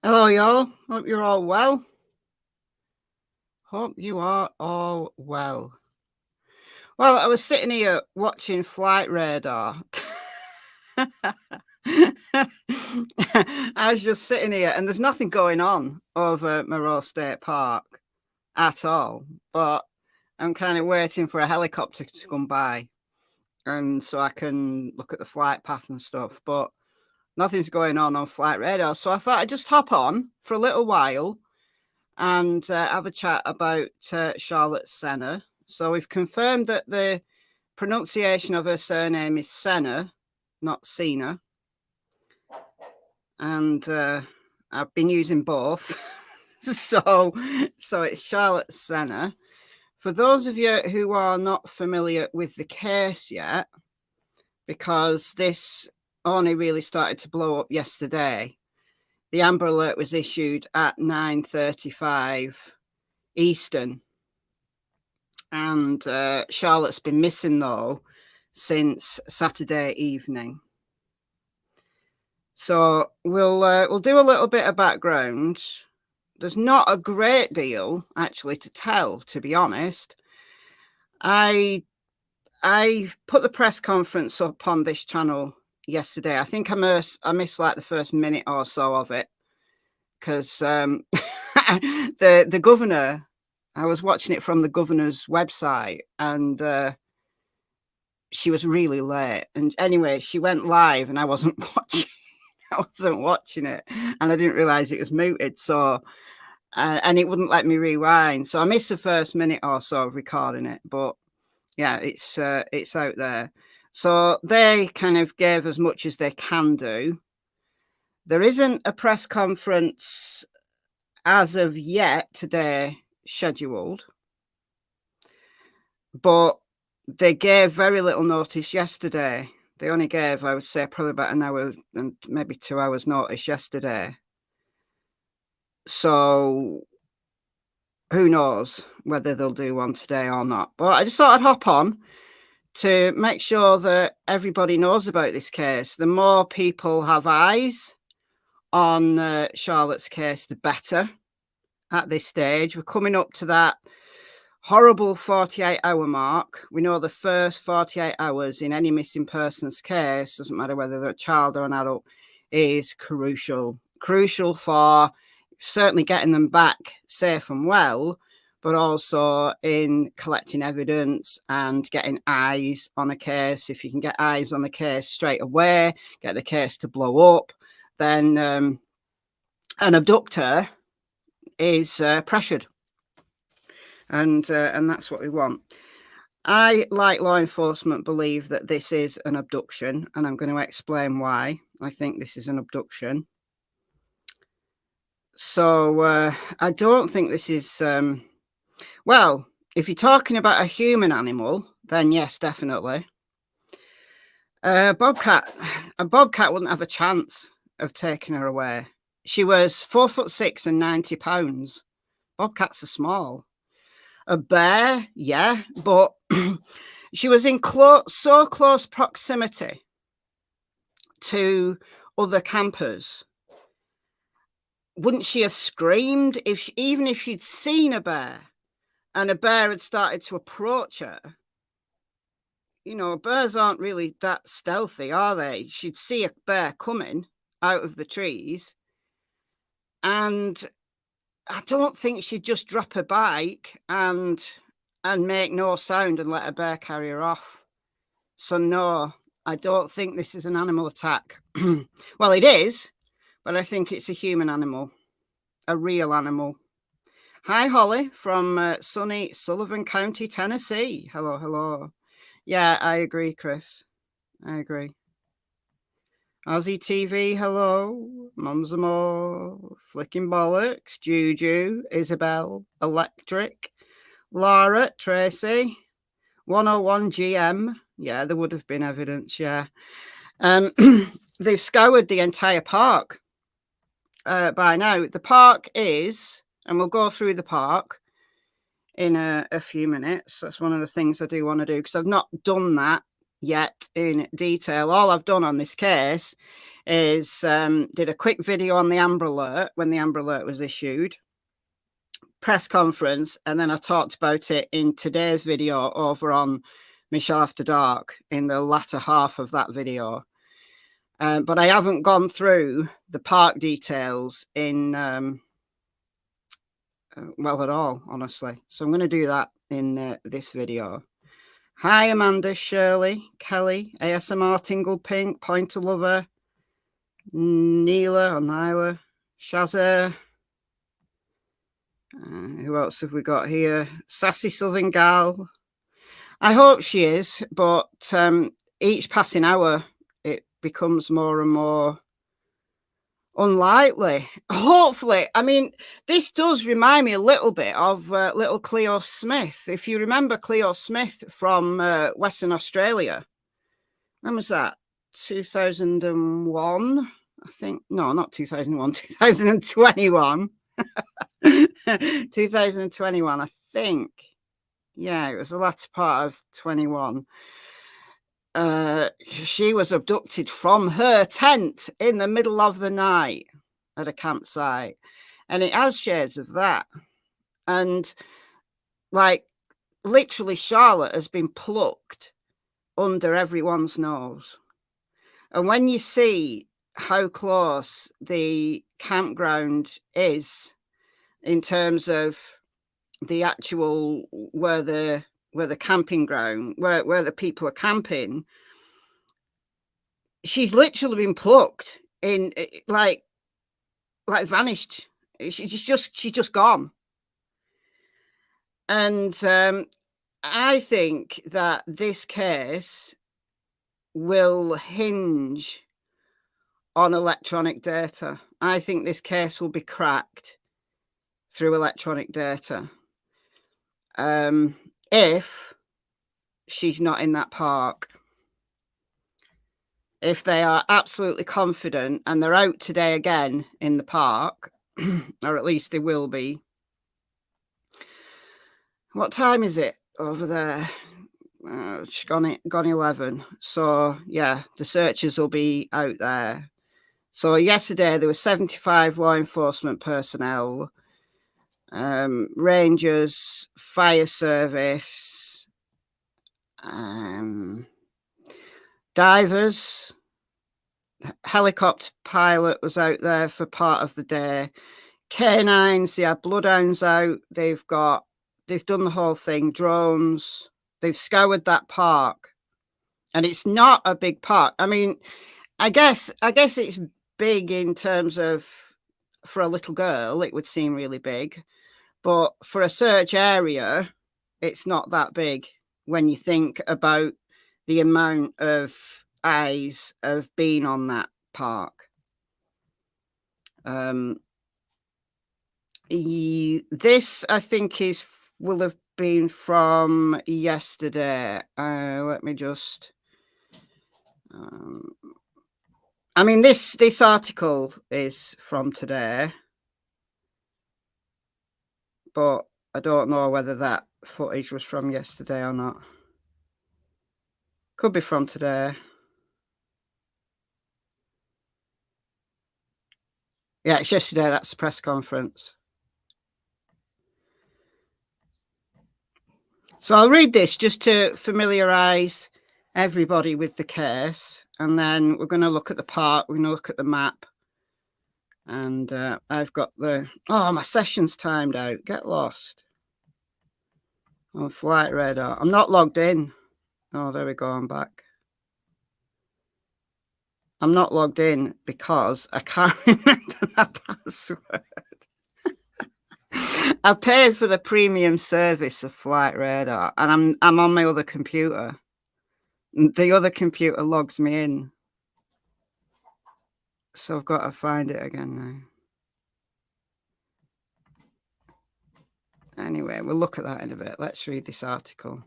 Hello, y'all. Hope you're all well. Hope you are all well. Well, I was sitting here watching Flight Radar. I was just sitting here, and there's nothing going on over Moreau State Park at all. But I'm kind of waiting for a helicopter to come by, and so I can look at the flight path and stuff. But nothing's going on Flight Radar, so I thought I'd just hop on for a little while and have a chat about Charlotte Sena. So we've confirmed that the pronunciation of her surname is Sena, not Sena. And I've been using both. so it's Charlotte Sena. For those of you who are not familiar with the case yet, because this only really started to blow up yesterday, the Amber Alert was issued at 9:35 Eastern. And Charlotte's been missing, though, since Saturday evening. So we'll do a little bit of background. There's not a great deal, actually, to tell, to be honest. I put the press conference up on this channel yesterday. I think I missed like the first minute or so of it because the governor, I was watching it from the governor's website, and she was really late. And anyway, she went live, and I wasn't watching it, and I didn't realize it was muted. So, and it wouldn't let me rewind. So I missed the first minute or so of recording it. But yeah, it's out there. So they kind of gave as much as they can do. There isn't a press conference as of yet today scheduled, but they gave very little notice yesterday. They only gave, I would say, probably about an hour and maybe 2 hours notice yesterday. So who knows whether they'll do one today or not. But I just thought I'd hop on to make sure that everybody knows about this case. The more people have eyes on Charlotte's case, the better at this stage. We're coming up to that horrible 48-hour mark. We know the first 48 hours in any missing persons case, doesn't matter whether they're a child or an adult, is crucial for certainly getting them back safe and well, but also in collecting evidence and getting eyes on a case. If you can get eyes on the case straight away, get the case to blow up, then an abductor is pressured. And that's what we want. I, like law enforcement, believe that this is an abduction, and I'm going to explain why I think this is an abduction. So I don't think this is, well, if you're talking about a human animal, then yes, definitely. A bobcat wouldn't have a chance of taking her away. She was 4'6" and 90 pounds. Bobcats are small. A bear, yeah, but she was in so close proximity to other campers. Wouldn't she have screamed even if she'd seen a bear and a bear had started to approach her? You know, bears aren't really that stealthy, are they? She'd see a bear coming out of the trees, and I don't think she'd just drop her bike and make no sound and let a bear carry her off. So no, I don't think this is an animal attack. Well, it is, but I think it's a human animal, a real animal. Hi, Holly from sunny Sullivan County, Tennessee. Hello, hello. Yeah, I agree, Chris. I agree. Aussie TV, hello. Mumsamo, Flicking Bollocks, Juju, Isabel, Electric, Laura, Tracy, 101 GM. Yeah, there would have been evidence, yeah. They've scoured the entire park by now. The park is, and we'll go through the park in a few minutes. That's one of the things I do want to do, because I've not done that yet in detail. All I've done on this case is did a quick video on the Amber Alert when the Amber Alert was issued, press conference, and then I talked about it in today's video over on Michelle After Dark in the latter half of that video. But I haven't gone through the park details in well at all, honestly. So I'm going to do that in this video. Hi, Amanda, Shirley, Kelly, ASMR, Tingle Pink, Pointer Lover, Neela or Nyla, Shazza. Who else have we got here? Sassy Southern Gal. I hope she is, but each passing hour, it becomes more and more unlikely. Hopefully. I mean, this does remind me a little bit of little Cleo Smith. If you remember Cleo Smith from Western Australia. When was that? 2001, I think. No, not 2001, 2021. 2021, I think. Yeah, it was the latter part of 21. She was abducted from her tent in the middle of the night at a campsite, and it has shades of that. And like literally Charlotte has been plucked under everyone's nose. And when you see how close the campground is in terms of the actual where the camping ground, where the people are camping, she's literally been plucked in, like vanished. She's just gone. And I think that this case will hinge on electronic data. I think this case will be cracked through electronic data. If she's not in that park. If they are absolutely confident and they're out today again in the park, or at least they will be. What time is it over there? It's gone 11. So yeah, the searchers will be out there. So yesterday there were 75 law enforcement personnel, rangers, fire service, divers, helicopter pilot was out there for part of the day. Canines, they had bloodhounds out. They've done the whole thing. Drones. They've scoured that park, and it's not a big park. I mean, I guess it's big in terms of, for a little girl, it would seem really big, but for a search area, it's not that big when you think about the amount of eyes have been on that park. This, I think, will have been from yesterday. Let me just. I mean, this article is from today, but I don't know whether that footage was from yesterday or not. Could be from today. Yeah, it's yesterday. That's the press conference. So I'll read this just to familiarise everybody with the case, and then we're going to look at the park, we're going to look at the map, and I've got my session's timed out. Get lost. On flight radar. I'm not logged in. Oh, there we go, I'm back. I'm not logged in because I can't remember my password. I paid for the premium service of Flight Radar, and I'm on my other computer. The other computer logs me in, so I've got to find it again now. Anyway, we'll look at that in a bit. Let's read this article.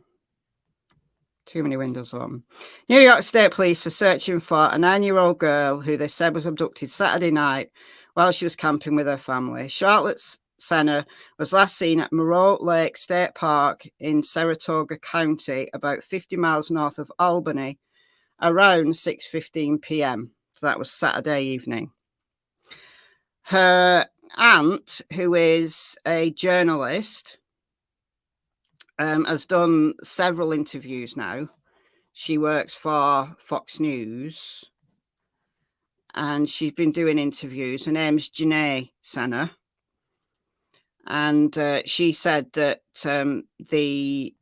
Too many windows on. New York State Police are searching for a 9-year-old girl who they said was abducted Saturday night while she was camping with her family. Charlotte Sena was last seen at Moreau Lake State Park in Saratoga County, about 50 miles north of Albany, around 6:15 p.m. So that was Saturday evening. Her aunt, who is a journalist, has done several interviews now. She works for Fox News, and she's been doing interviews. Her name's Charlotte Sena. And she said that the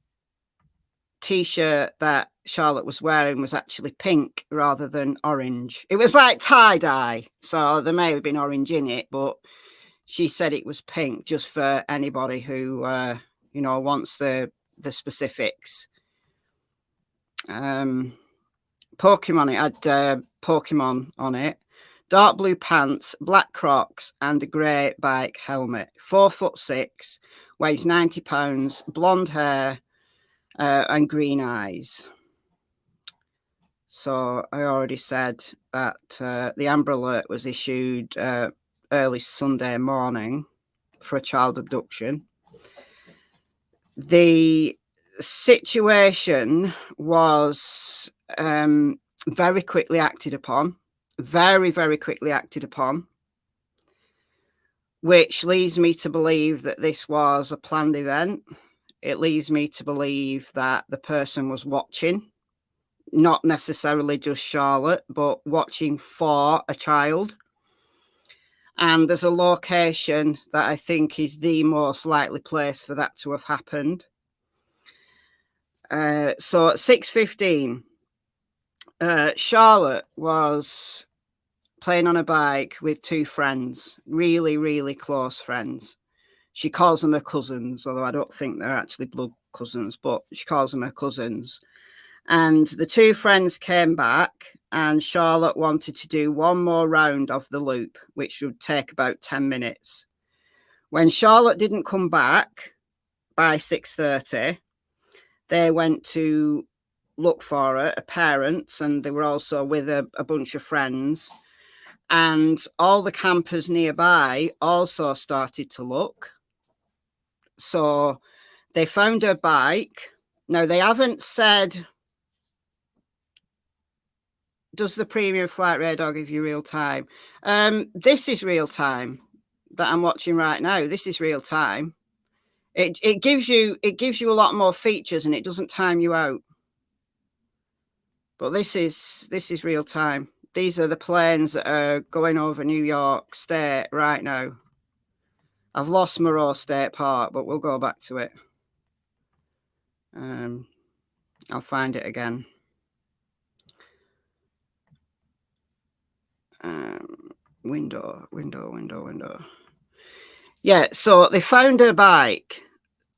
T-shirt that Charlotte was wearing was actually pink rather than orange. It was like tie-dye, so there may have been orange in it, but she said it was pink, just for anybody who you know, wants the specifics. Pokemon, it had Pokemon on it. Dark blue pants, black Crocs, and a grey bike helmet. 4'6", weighs 90 pounds, blonde hair, and green eyes. So I already said that the Amber Alert was issued early Sunday morning for a child abduction. The situation was very quickly acted upon. Very, very quickly acted upon, which leads me to believe that this was a planned event. It leads me to believe that the person was watching, not necessarily just Charlotte, but watching for a child. And there's a location that I think is the most likely place for that to have happened. So at 6:15, Charlotte was playing on a bike with two friends, really, really close friends. She calls them her cousins, although I don't think they're actually blood cousins, but she calls them her cousins. And the two friends came back, and Charlotte wanted to do one more round of the loop, which would take about 10 minutes. When Charlotte didn't come back by 6:30, they went to look for her, her parents, and they were also with a bunch of friends. And all the campers nearby also started to look. So they found her bike. Now, they haven't said, does the premium flight radar give you real time? This is real time that I'm watching right now. This is real time. It gives you a lot more features, and it doesn't time you out. But this is real time. These are the planes that are going over New York State right now. I've lost Moreau State Park, but we'll go back to it. I'll find it again. Window. Yeah, so they found her bike.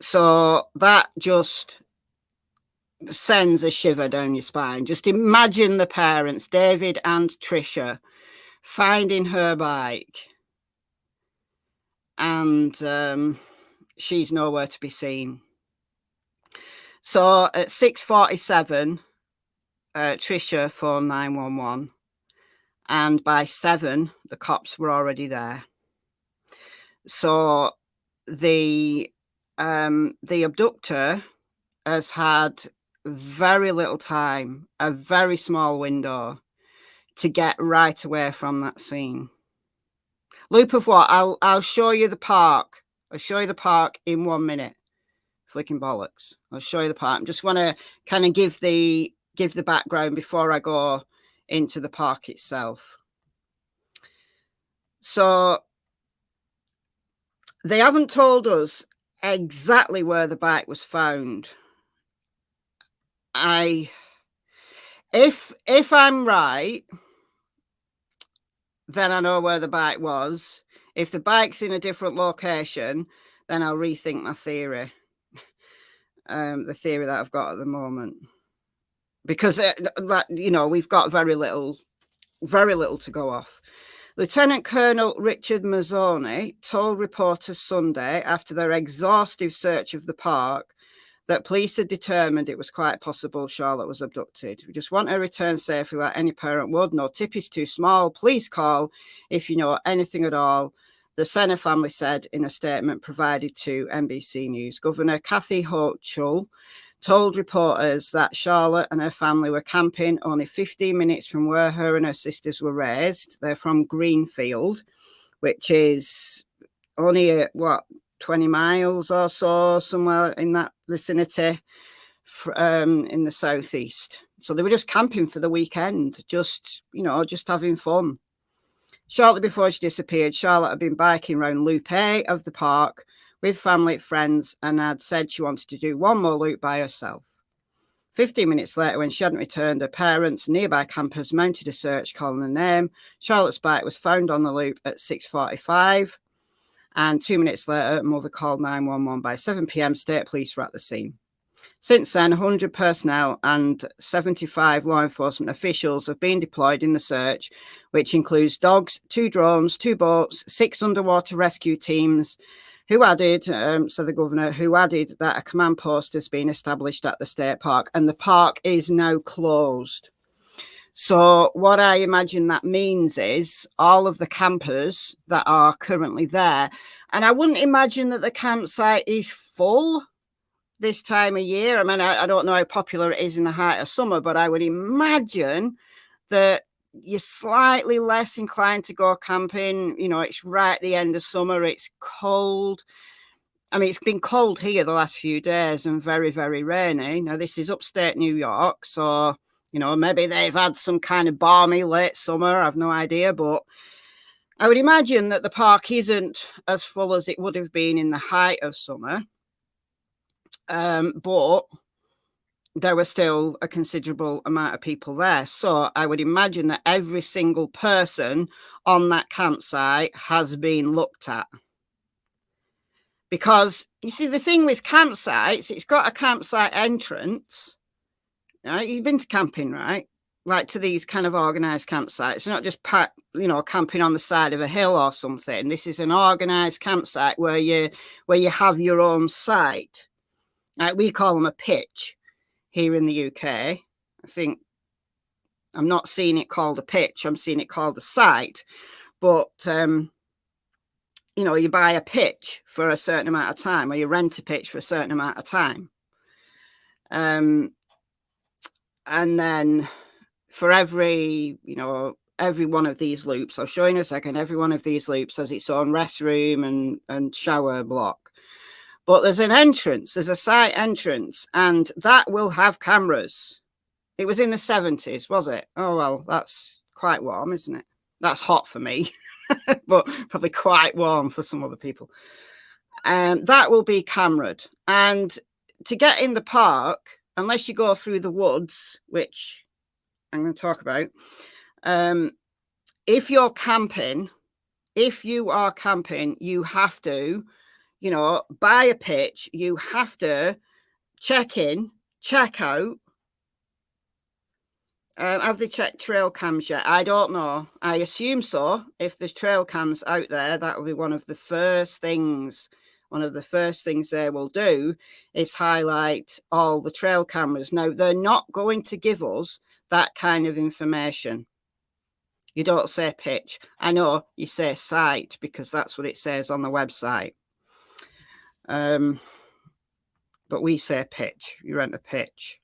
So that just sends a shiver down your spine. Just imagine the parents, David and Trisha, finding her bike, and she's nowhere to be seen. So at 6:47, Trisha phoned 911, and by 7, the cops were already there. So the abductor has had very little time, a very small window, to get right away from that scene. Loop of what? I'll show you the park. I'll show you the park in 1 minute. Flicking bollocks. I'll show you the park. I just want to kind of give the background before I go into the park itself. So they haven't told us exactly where the bike was found. If I'm right, then I know where the bike was. If the bike's in a different location, then I'll rethink my theory. The theory that I've got at the moment, because you know, we've got very little to go off. Lieutenant Colonel Richard Mazzoni told reporters Sunday, after their exhaustive search of the park, that police had determined it was quite possible Charlotte was abducted. We just want her returned safely like any parent would. No tip is too small. Please call if you know anything at all, the Sena family said in a statement provided to NBC News. Governor Kathy Hochul told reporters that Charlotte and her family were camping only 15 minutes from where her and her sisters were raised. They're from Greenfield, which is only, 20 miles or so, somewhere in that vicinity, in the southeast. So they were just camping for the weekend, just having fun. Shortly before she disappeared, Charlotte had been biking around Loop A of the park with family and friends and had said she wanted to do one more loop by herself. 15 minutes later, when she hadn't returned, her parents and nearby campers mounted a search calling her name. Charlotte's bike was found on the loop at 6:45, and 2 minutes later, her mother called 911. By 7 p.m, state police were at the scene. Since then, 100 personnel and 75 law enforcement officials have been deployed in the search, which includes dogs, 2 drones, 2 boats, 6 underwater rescue teams, who added, so the governor, who added that a command post has been established at the state park, and the park is now closed. So what I imagine that means is all of the campers that are currently there, and I wouldn't imagine that the campsite is full this time of year. I mean, I don't know how popular it is in the height of summer, but I would imagine that you're slightly less inclined to go camping. It's right at the end of summer. It's cold. I mean, it's been cold here the last few days and very, very rainy. Now, this is upstate New York, so, maybe they've had some kind of balmy late summer. I've no idea, but I would imagine that the park isn't as full as it would have been in the height of summer. But there were still a considerable amount of people there. So I would imagine that every single person on that campsite has been looked at. Because, you see, the thing with campsites, it's got a campsite entrance. Right? You've been to camping, right? Like to these kind of organised campsites. You're not just camping on the side of a hill or something. This is an organised campsite where you have your own site. Right? We call them a pitch here in the UK. I think I'm not seeing it called a pitch. I'm seeing it called a site. But, you buy a pitch for a certain amount of time, or you rent a pitch for a certain amount of time. And then for every one of these loops, I'll show you in a second, every one of these loops has its own restroom and shower block. But there's an entrance, there's a site entrance, and that will have cameras. It was in the 70s, was it? Oh, well, that's quite warm, isn't it? That's hot for me, but probably quite warm for some other people. That will be cameraed. And to get in the park, unless you go through the woods, which I'm going to talk about, if you are camping, you have to, buy a pitch. You have to check in, check out. Have they checked trail cams yet? I don't know. I assume so. If there's trail cams out there, that will be one of the first things they will do is highlight all the trail cameras. Now, they're not going to give us that kind of information. You don't say pitch. I know you say site because that's what it says on the website. But we say pitch. You rent a pitch.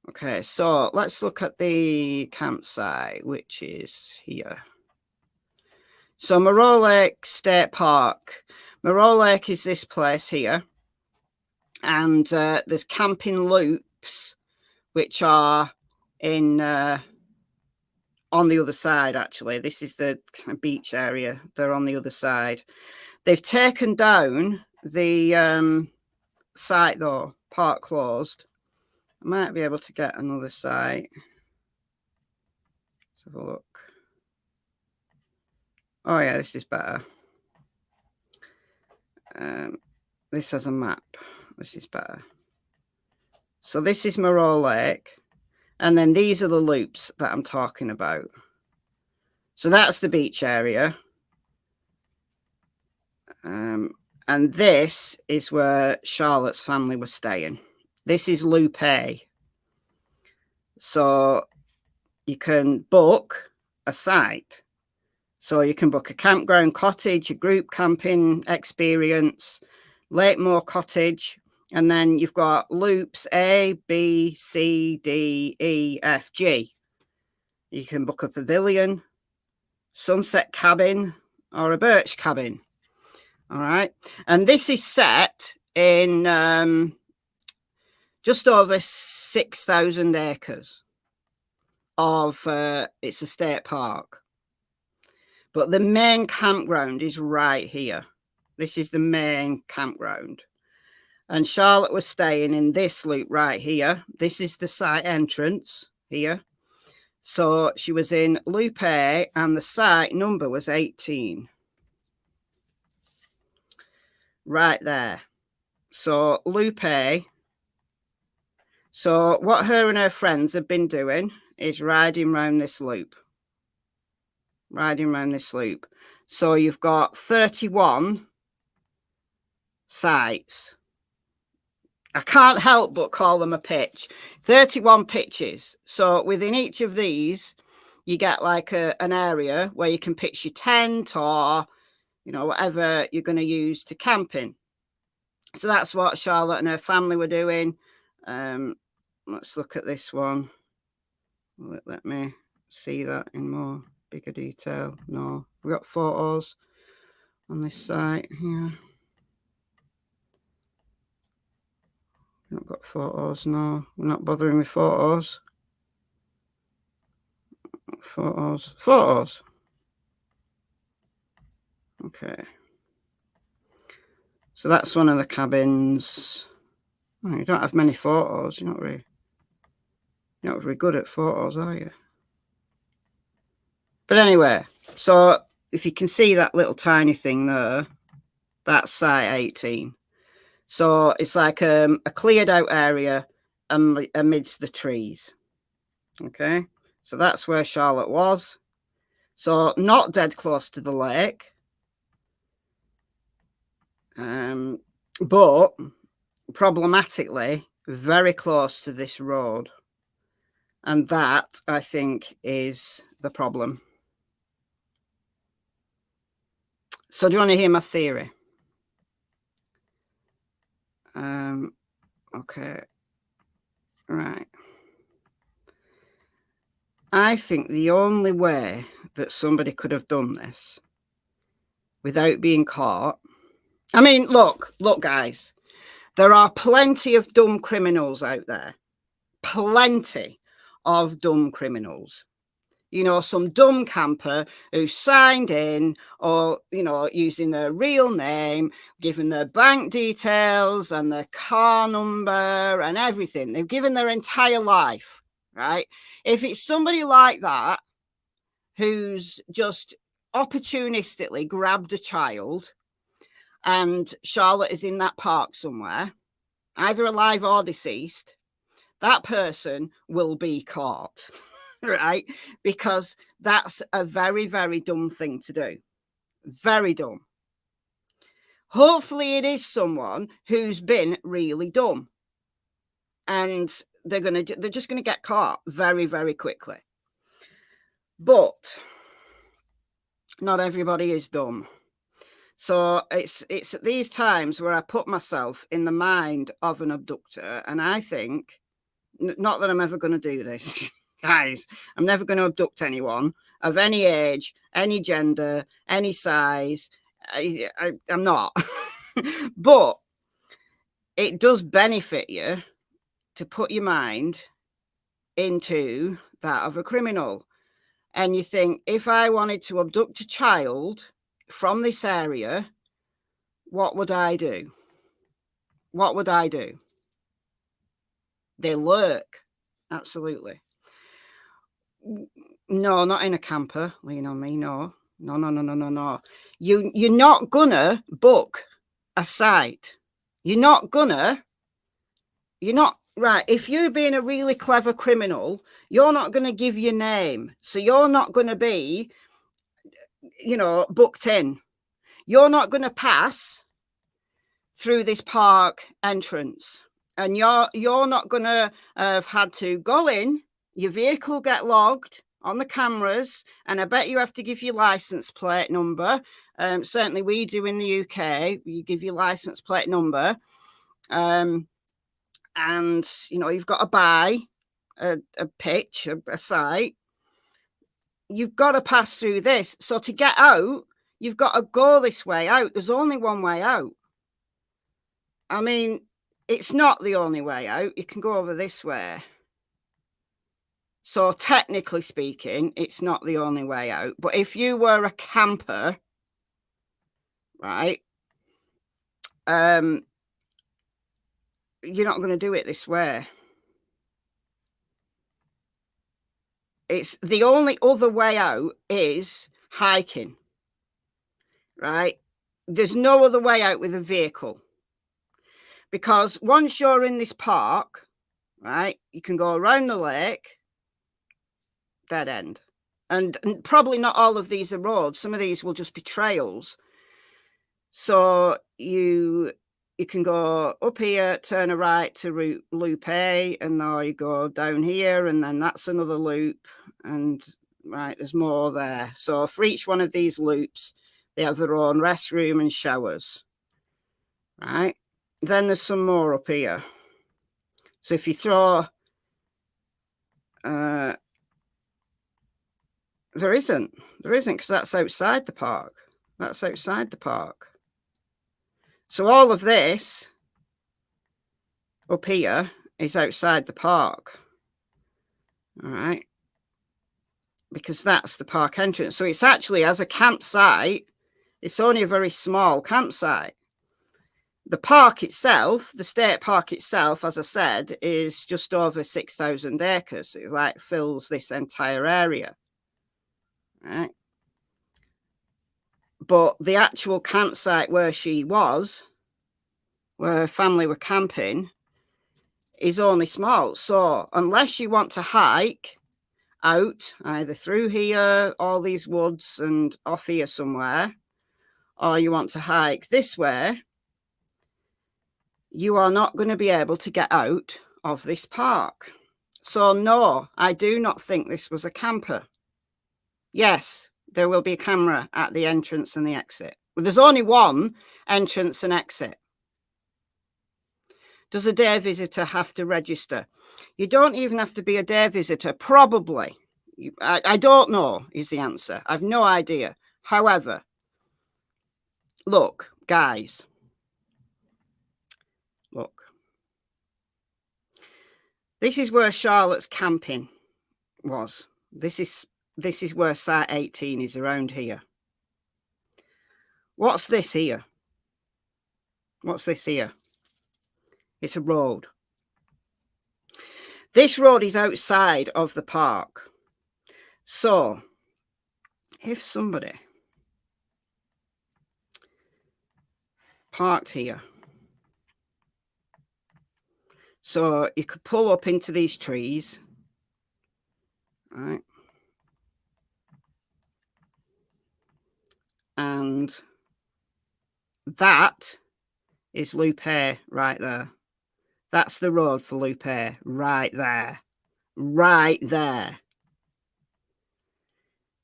Okay, so let's look at the campsite, which is here. So Moreau Lake State Park. Moreau Lake is this place here. And there's camping loops, which are in on the other side, actually. This is the kind of beach area. They're on the other side. They've taken down the site, though, park closed. I might be able to get another site. Let's have a look. Oh, yeah, this is better. This has a map. This is better. So this is Moreau Lake. And then these are the loops that I'm talking about. So that's the beach area. And this is where Charlotte's family was staying. This is Loop A. So you can book a site. So you can book a campground cottage, a group camping experience, Lakemore Cottage, And then you've got loops A, B, C, D, E, F, G. You can book a pavilion, sunset cabin, or a birch cabin. All right. And this is set in just over 6,000 acres of it's a state park. But the main campground is right here. This is the main campground. And Charlotte was staying in this loop right here. This is the site entrance here. So she was in loop A and the site number was 18. Right there. So loop A. So what her and her friends have been doing is riding around this loop. Riding around this loop. So you've got 31 sites. I can't help but call them a pitch. 31 pitches. So within each of these, you get like an area where you can pitch your tent or, you know, whatever you're going to use to camp in. So that's what Charlotte and her family were doing. Let's look at this one. Let me see that in more bigger detail. No, we've got photos on this site here. We've not got photos, no. We're not bothering with photos. Photos. Okay. So that's one of the cabins. Oh, you don't have many photos. You're not very good at photos, are you? But anyway, so if you can see that little tiny thing there, that's site 18. So it's like a cleared out area amidst the trees. Okay, so that's where Charlotte was. So not dead close to the lake, but problematically very close to this road. And that, I think, is the problem. So do you want to hear my theory? Okay. Right. I think the only way that somebody could have done this without being caught. I mean, look, guys, there are plenty of dumb criminals out there. Plenty of dumb criminals. You know, some dumb camper who signed in or, you know, using their real name, giving their bank details and their car number and everything. They've given their entire life, right? If it's somebody like that who's just opportunistically grabbed a child and Charlotte is in that park somewhere, either alive or deceased, that person will be caught. Right? Because that's a very, very dumb thing to do. Very dumb. Hopefully it is someone who's been really dumb. And they're just going to get caught very, very quickly. But not everybody is dumb. So it's at these times where I put myself in the mind of an abductor, and I think, not that I'm ever going to do this. Guys, I'm never going to abduct anyone of any age, any gender, any size. I'm not. But it does benefit you to put your mind into that of a criminal. And you think, if I wanted to abduct a child from this area, what would I do? What would I do? They lurk. Absolutely. No, not in a camper. Lean on me. No. You're not gonna book a site. You're not right. If you're being a really clever criminal, you're not gonna give your name. So you're not gonna be, you know, booked in. You're not gonna pass through this park entrance. And you're not gonna have had to go in. Your vehicle get logged on the cameras, and I bet you have to give your license plate number. Certainly we do in the UK. You give your license plate number, And, you know, you've got to buy a pitch, a site. You've got to pass through this. So to get out, you've got to go this way out. There's only one way out. I mean, it's not the only way out. You can go over this way. So technically speaking, it's not the only way out. But if you were a camper, right, you're not going to do it this way. It's the only other way out is hiking, right? There's no other way out with a vehicle. Because once you're in this park, right, you can go around the lake, dead end. And probably not all of these are roads. Some of these will just be trails. So you can go up here, turn a right to loop A, and now you go down here, and then that's another loop. And right, there's more there. So for each one of these loops, they have their own restroom and showers. Right? Then there's some more up here. So if you throw there isn't because that's outside the park. That's outside the park. So all of this up here is outside the park. All right. Because that's the park entrance. So it's actually, as a campsite, it's only a very small campsite. The park itself, the state park itself, as I said, is just over 6,000 acres. It like fills this entire area. Right. But the actual campsite where she was, where her family were camping, is only small. So unless you want to hike out, either through here, all these woods, and off here somewhere, or you want to hike this way, you are not going to be able to get out of this park. So no, I do not think this was a camper. Yes, there will be a camera at the entrance and the exit. But there's only one entrance and exit. Does a day visitor have to register? You don't even have to be a day visitor, probably. I don't know is the answer. I've no idea. However, look, guys. Look. This is where Charlotte's camping was. This is where site 18 is, around here. What's this here? What's this here? It's a road. This road is outside of the park. So, if somebody parked here, so you could pull up into these trees, right? And that is Loop A right there. That's the road for Loop A right there. Right there.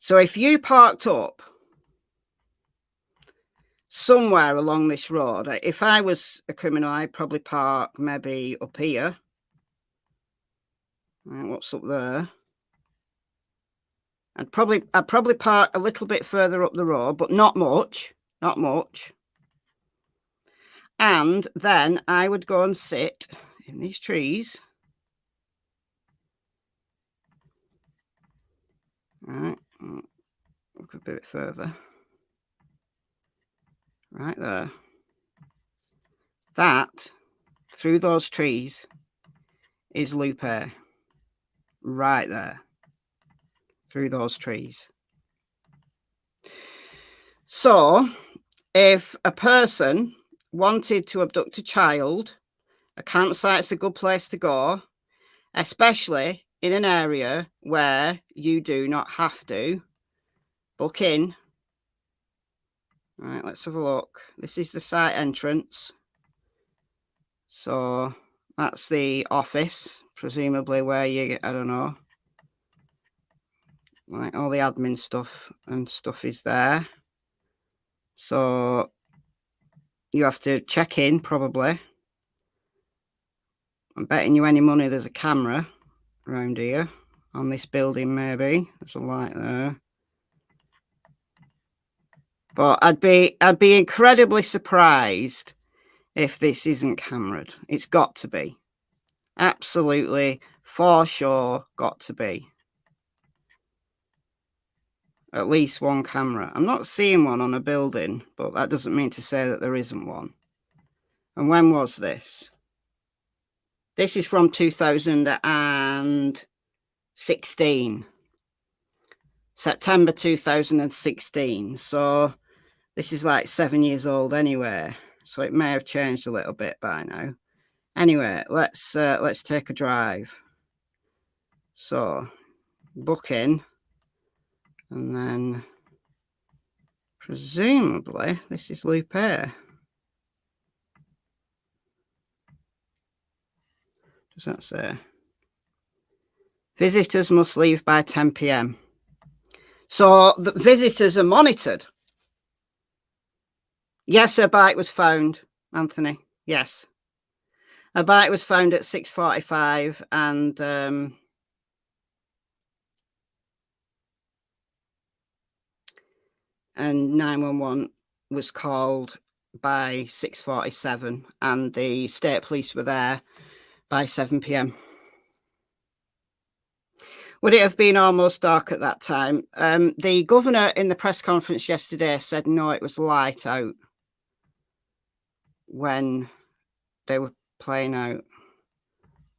So if you parked up somewhere along this road, if I was a criminal, I'd probably park maybe up here. Right, what's up there? I'd probably park a little bit further up the road, but not much. Not much. And then I would go and sit in these trees. Right, look a bit further. Right there. That, through those trees, is Loop A. Right there. Through those trees. So, if a person wanted to abduct a child, a campsite's a good place to go, especially in an area where you do not have to book in. All right, let's have a look. This is the site entrance. So that's the office, presumably where you, I don't know, like all the admin stuff and stuff is there. So you have to check in, probably. I'm betting you any money there's a camera around here on this building. Maybe there's a light there, but I'd be incredibly surprised if this isn't cameraed. It's got to be, absolutely, for sure, got to be at least one camera. I'm not seeing one on a building, but that doesn't mean to say that there isn't one. And when was this? This is from 2016. September 2016. So this is like 7 years old anyway. So it may have changed a little bit by now. Anyway, let's take a drive. So book in, and then presumably this is Loop A. Does that say? Visitors must leave by 10 p.m. So the visitors are monitored. Yes, her bike was found, Anthony. Yes. Her bike was found at 6:45 and 911 was called by 6:47 and the state police were there by 7 p.m. Would it have been almost dark at that time? The governor in the press conference yesterday said no, it was light out when they were playing out.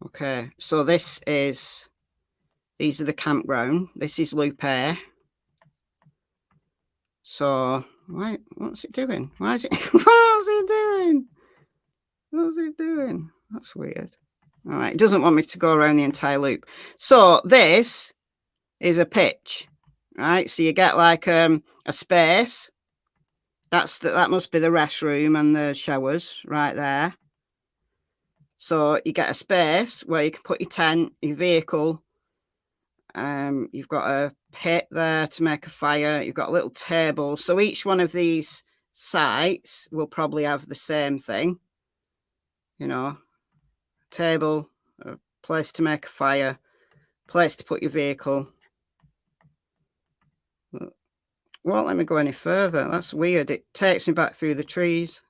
Okay, so these are the campground. This is Loop A. So what's it doing? Why is it what's it doing? What's it doing? That's weird. All right, it doesn't want me to go around the entire loop. So this is a pitch, right? So you get like a space. That must be the restroom and the showers right there. So you get a space where you can put your tent, your vehicle. You've got a pit there to make a fire. You've got a little table. So each one of these sites will probably have the same thing. You know, table, a place to make a fire, place to put your vehicle. Won't let me go any further. That's weird. It takes me back through the trees.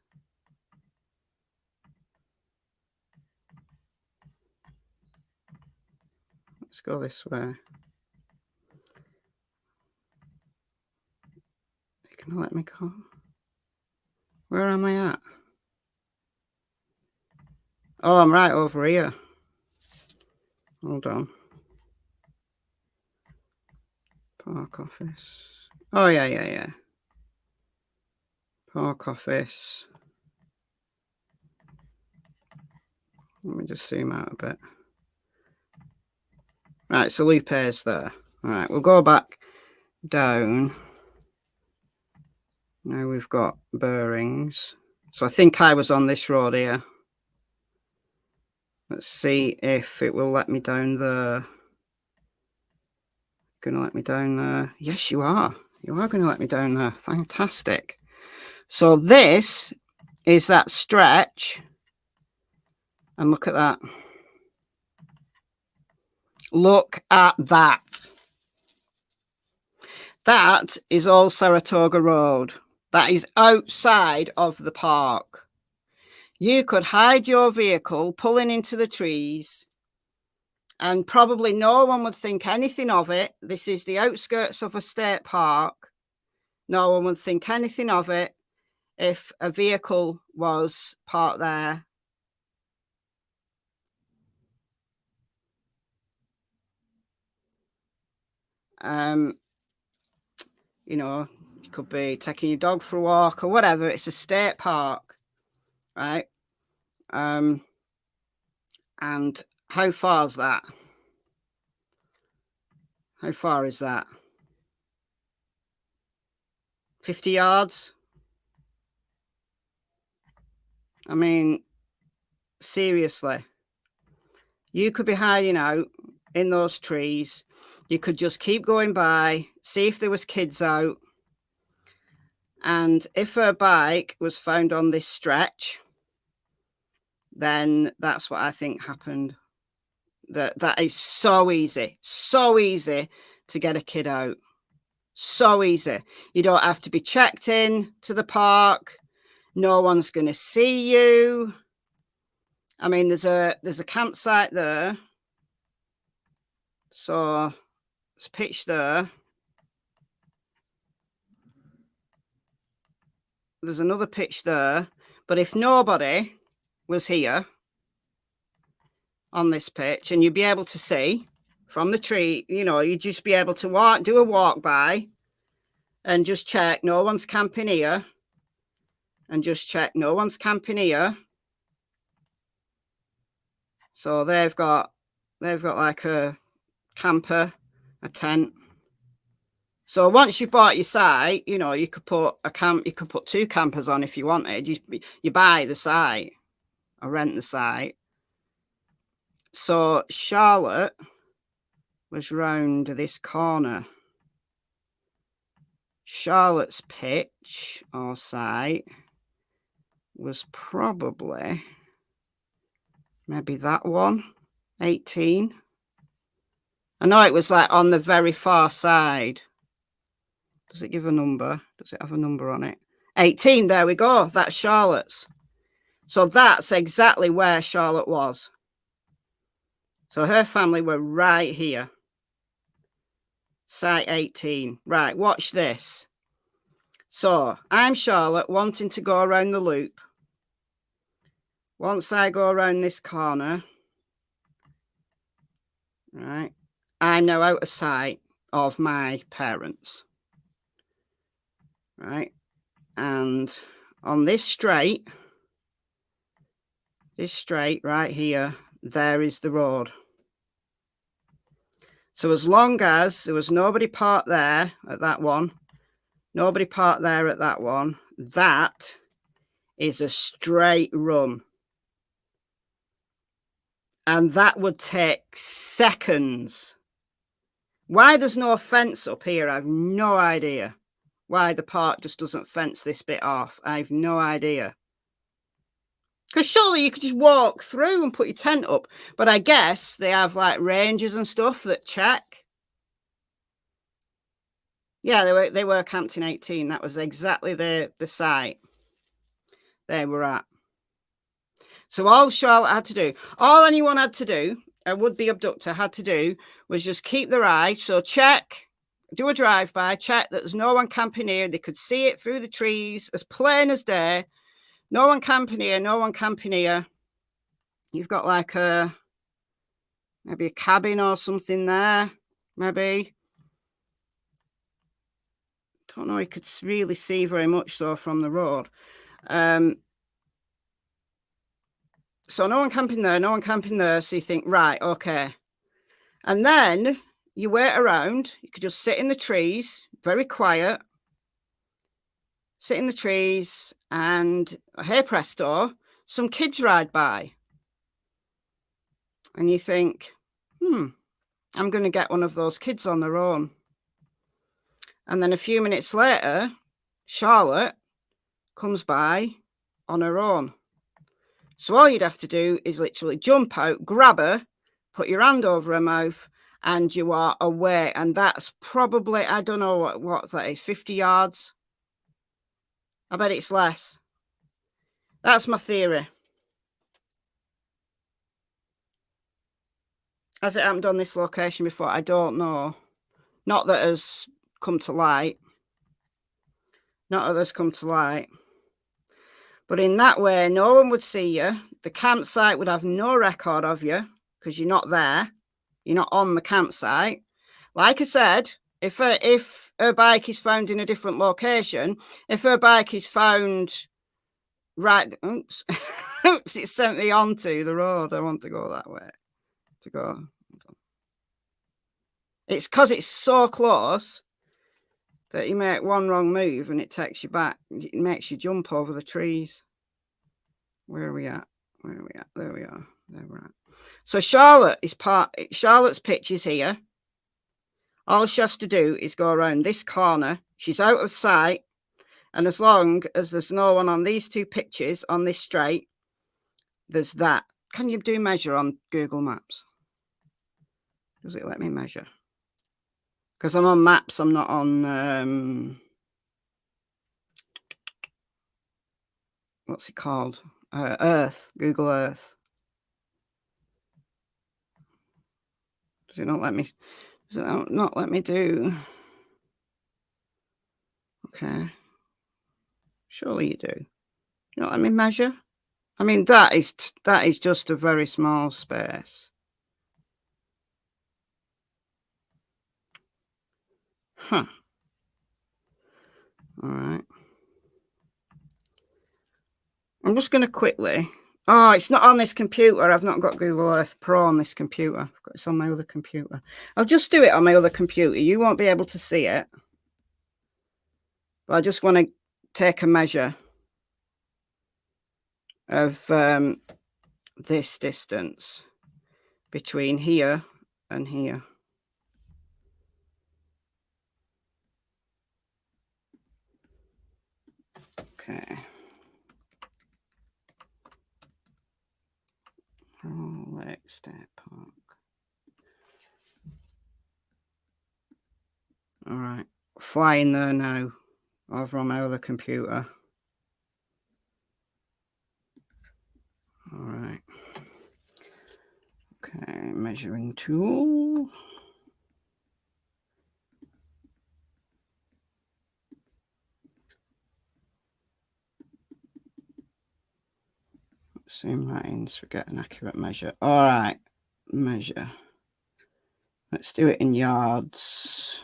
Let's go this way. You can let me go. Where am I at? Oh, I'm right over here. Hold on. Park office. Oh, yeah. Park office. Let me just zoom out a bit. Right, so Loop A's there. All right, we'll go back down. Now we've got bearings. So I think I was on this road here. Let's see if it will let me down there. Going to let me down there. Yes, you are. You are going to let me down there. Fantastic. So this is that stretch. And look at that. Look at that. That is all Saratoga Road. That is outside of the park. You could hide your vehicle pulling into the trees and probably no one would think anything of it. This is the outskirts of a state park. No one would think anything of it if a vehicle was parked there. You know, you could be taking your dog for a walk or whatever. It's a state park, right? And how far is that? How far is that? 50 yards? I mean, seriously. You could be hiding out in those trees. You could just keep going by, see if there was kids out. And if her bike was found on this stretch, then that's what I think happened. That is so easy to get a kid out. So easy. You don't have to be checked in to the park. No one's going to see you. I mean, there's a campsite there. So it's pitch there. There's another pitch there. But if nobody was here on this pitch, and you'd be able to see from the tree, you know, you'd just be able to do a walk by and just check no one's camping here. And just check no one's camping here. So they've got like a camper, a tent. So once you bought your site, you know, you could put you could put 2 campers on if you wanted. You buy the site or rent the site. So Charlotte was round this corner. Charlotte's pitch or site was probably maybe that one, 18. I know it was like on the very far side. Does it give a number? Does it have a number on it? 18, there we go. That's Charlotte's. So that's exactly where Charlotte was. So her family were right here. Site 18. Right, watch this. So I'm Charlotte wanting to go around the loop. Once I go around this corner, right, I'm now out of sight of my parents. Right, and on this straight right here, there is the road. So as long as there was nobody parked there at that one, nobody parked there at that one, that is a straight run. And that would take seconds. Why there's no fence up here, I have no idea. Why the park just doesn't fence this bit off, I have no idea. Because surely you could just walk through and put your tent up. But I guess they have like rangers and stuff that check. Yeah, they were camped in 18. That was exactly the site they were at. So all Charlotte had to do, all anyone had to do, a would-be abductor had to do, was just keep their eye. So check, do a drive-by, check that there's no one camping here. They could see it through the trees, as plain as day. No one camping here, no one camping here. You've got like maybe a cabin or something there, maybe. Don't know, you could really see very much though from the road. So no one camping there, no one camping there. So you think, right, okay. And then you wait around. You could just sit in the trees, very quiet. Sit in the trees and, hey presto, some kids ride by. And you think, I'm going to get one of those kids on their own. And then a few minutes later, Charlotte comes by on her own. So all you'd have to do is literally jump out, grab her, put your hand over her mouth, and you are away. And that's probably, I don't know what that is, 50 yards. I bet it's less. That's my theory. Has it happened on this location before? I don't know. Not that has come to light. Not that has come to light. But in that way, no one would see you. The campsite would have no record of you because you're not there. You're not on the campsite. Like I said, if her bike is found in a different location, if her bike is found right, oops, it sent me onto the road. I want to go that way. To go. It's because it's so close that you make one wrong move and it takes you back. It makes you jump over the trees. Where are we at? Where are we at? There we are. There we're at. So Charlotte's pitch is here. All she has to do is go around this corner. She's out of sight. And as long as there's no one on these 2 pitches on this straight, there's that. Can you do measure on Google Maps? Does it let me measure? Because I'm on Maps, I'm not on, what's it called? Earth, Google Earth. Does it not let me, does it not let me do? Okay. Surely you do. You not let me measure? I mean, that is just a very small space. Huh. All right. I'm just going to quickly. Oh, it's not on this computer. I've not got Google Earth Pro on this computer. I've got it on my other computer. I'll just do it on my other computer. You won't be able to see it. But I just want to take a measure of this distance between here and here. Okay. Charlotte State Park. All right. Flying there now over on my other computer. All right. Okay, measuring tool. Zoom lines for get an accurate measure. All right, measure. Let's do it in yards.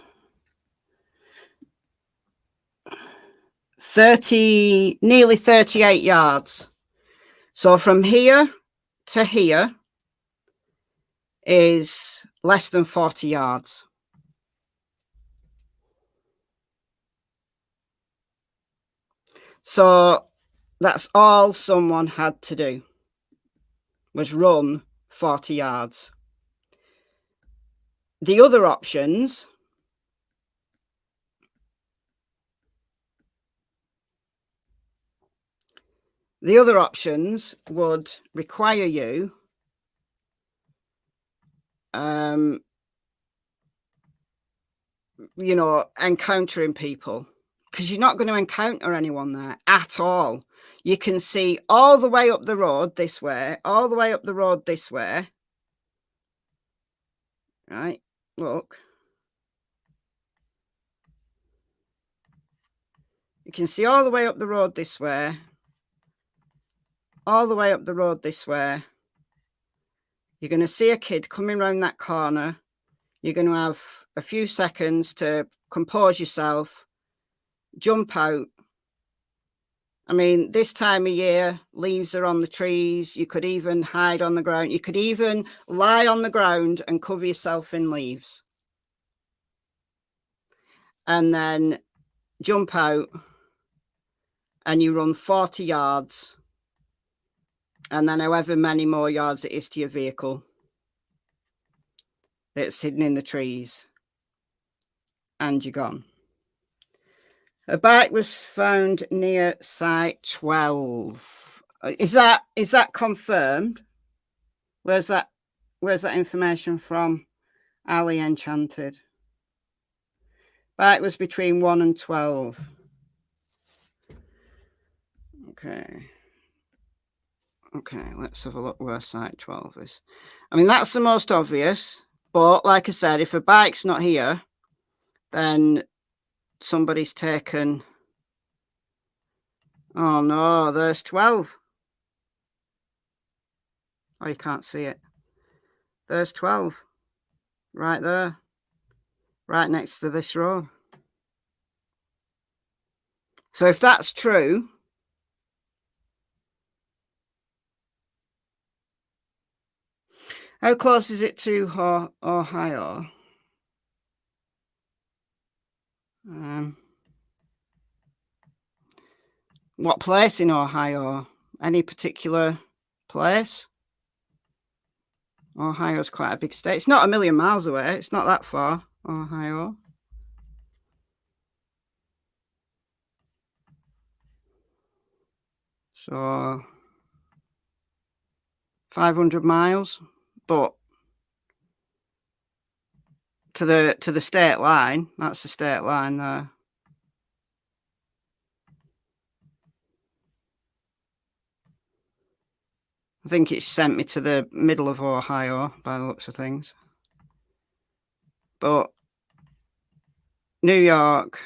30, nearly 38 yards. So from here to here is less than 40 yards. So that's all someone had to do, was run 40 yards. The other options would require you you know, encountering people, because you're not going to encounter anyone there at all. You can see all the way up the road this way, all the way up the road this way. Right, look. You can see all the way up the road this way, all the way up the road this way. You're going to see a kid coming around that corner. You're going to have a few seconds to compose yourself, jump out. I mean, this time of year, leaves are on the trees. You could even hide on the ground. You could even lie on the ground and cover yourself in leaves. And then jump out and you run 40 yards. And then however many more yards it is to your vehicle that's hidden in the trees. And you're gone. A bike was found near site 12. Is that confirmed? Where's that information from? Ali Enchanted. Bike was between 1 and 12. Okay. Okay, let's have a look where site 12 is. I mean, that's the most obvious. But like I said, if a bike's not here, then somebody's taken. Oh no, there's 12. Oh, you can't see it. There's 12. Right there. Right next to this road. So if that's true, how close is it to Ohio? What place in Ohio? Any particular place? Ohio's quite a big state. It's not a million miles away. It's not that far, Ohio. So 500 miles, but to the state line. That's the state line there. I think it sent me to the middle of Ohio by the looks of things. But New York,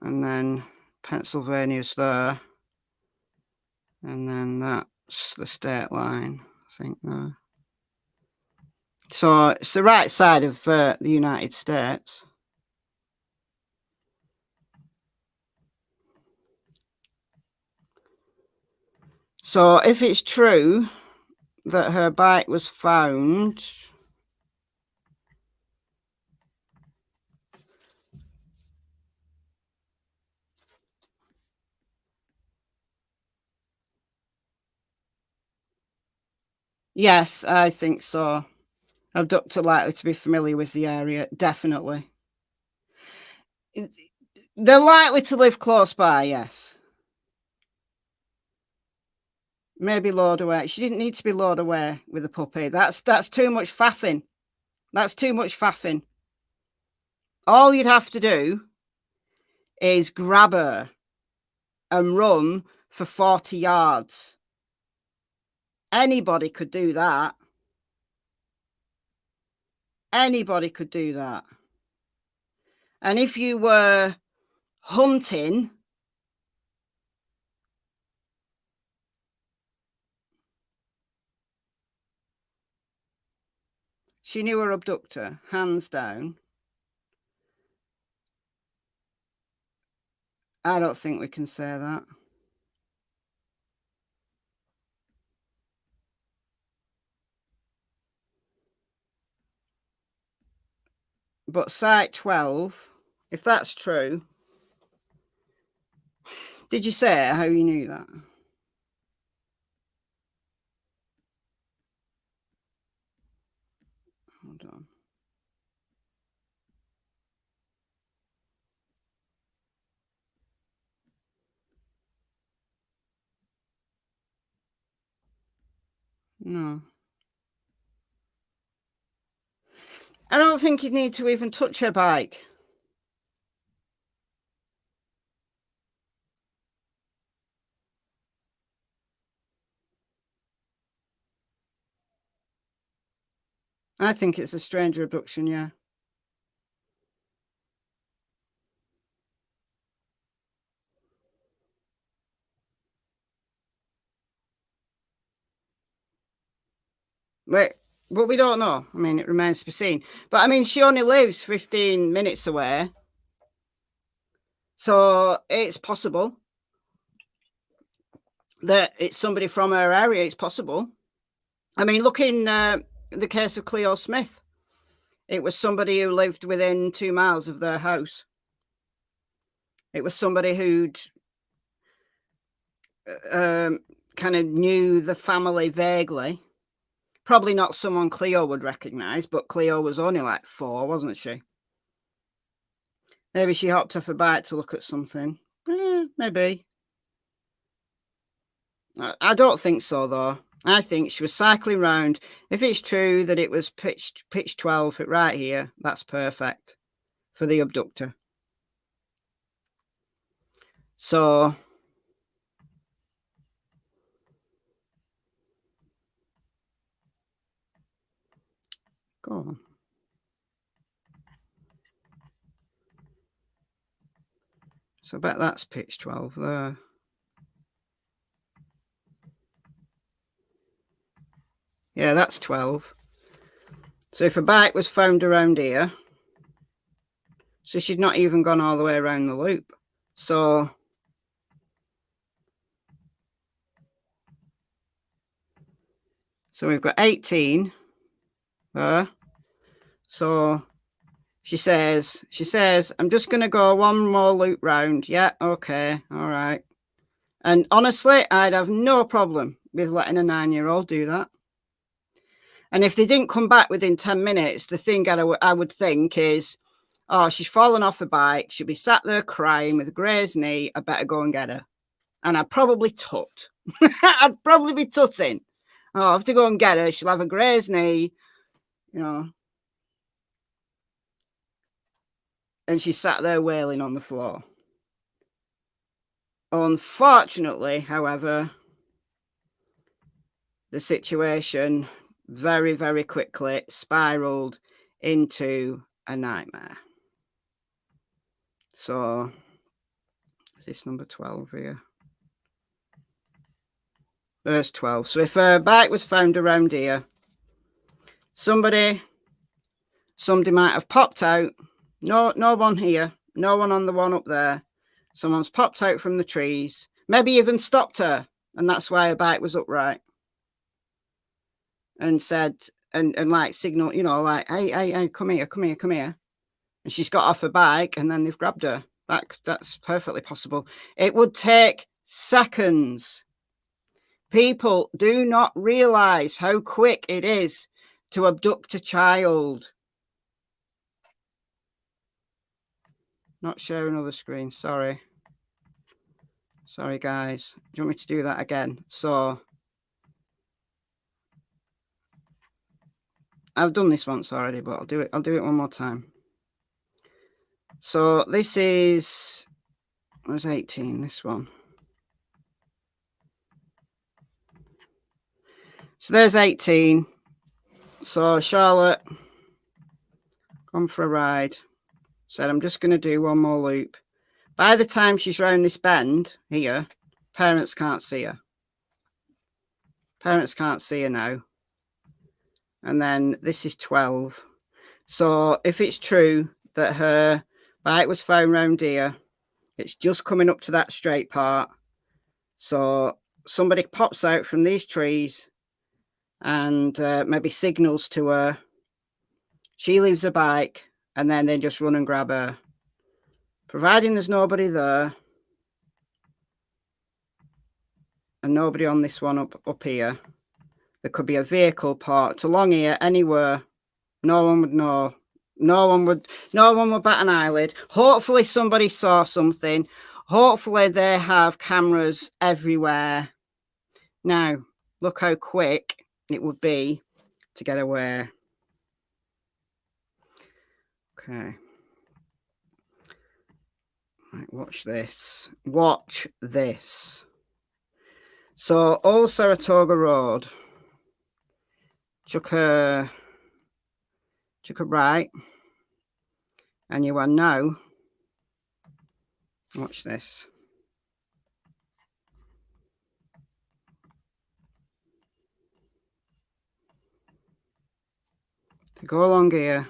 and then Pennsylvania's there, and then that's the state line, I think there. So it's the right side of the United States. So if it's true that her bike was found, yes, I think so. Abductor likely to be familiar with the area, definitely. They're likely to live close by, yes. Maybe lured away. She didn't need to be lured away with a puppy. That's too much faffing. That's too much faffing. All you'd have to do is grab her and run for 40 yards. Anybody could do that. Anybody could do that. And if you were hunting, she knew her abductor, hands down. I don't think we can say that. But site 12, if that's true, did you say how you knew that? Hold on. No. I don't think you'd need to even touch her bike. I think it's a stranger abduction, yeah. But we don't know. I mean, it remains to be seen. But I mean, she only lives 15 minutes away. So it's possible that it's somebody from her area. It's possible. I mean, look in the case of Cleo Smith. It was somebody who lived within 2 miles of their house. It was somebody who'd kind of knew the family vaguely. Probably not someone Cleo would recognise, but Cleo was only like 4, wasn't she? Maybe she hopped off a bike to look at something. Maybe. I don't think so, though. I think she was cycling round. If it's true that it was pitch 12 right here, that's perfect for the abductor. So go on. So I bet that's pitch 12 there. Yeah, that's 12. So if a bike was found around here, so she'd not even gone all the way around the loop. So we've got 18 there. So she says, I'm just going to go one more loop round. Yeah, okay, all right. And honestly, I'd have no problem with letting a 9-year-old do that. And if they didn't come back within 10 minutes, the thing I would think is, oh, she's fallen off a bike. She'll be sat there crying with a grazed knee. I better go and get her. and I'd probably tut. I'd probably be tutting. Oh, I have to go and get her. She'll have a grazed knee, you know. And she sat there wailing on the floor. Unfortunately, however, the situation very, very quickly spiraled into a nightmare. So, is this number 12 here? Verse 12. So if a bike was found around here, somebody might have popped out. No one here. No one on the one up there. Someone's popped out from the trees. Maybe even stopped her. And that's why her bike was upright. And said, and like signal, you know, like, hey, come here. And she's got off her bike and then they've grabbed her. That's perfectly possible. It would take seconds. People do not realize how quick it is to abduct a child. Not sharing other screen. Sorry, guys. Do you want me to do that again? So I've done this once already, but I'll do it one more time. So this is, was 18, this one. So there's 18. So Charlotte, gone for a ride. Said, I'm just going to do one more loop. By the time she's round this bend here, parents can't see her. Parents can't see her now. And then this is 12. So if it's true that her bike was found round here, it's just coming up to that straight part. So somebody pops out from these trees and maybe signals to her. She leaves her bike and then they just run and grab her. Providing there's nobody there and nobody on this one up here, there could be a vehicle parked along here anywhere. No one would know. No one would bat an eyelid. Hopefully somebody saw something. Hopefully they have cameras everywhere. Now, look how quick it would be to get away. Okay. Right, watch this. Watch this. So, Old Saratoga Road. Took a right. And you are now, watch this. To go along here,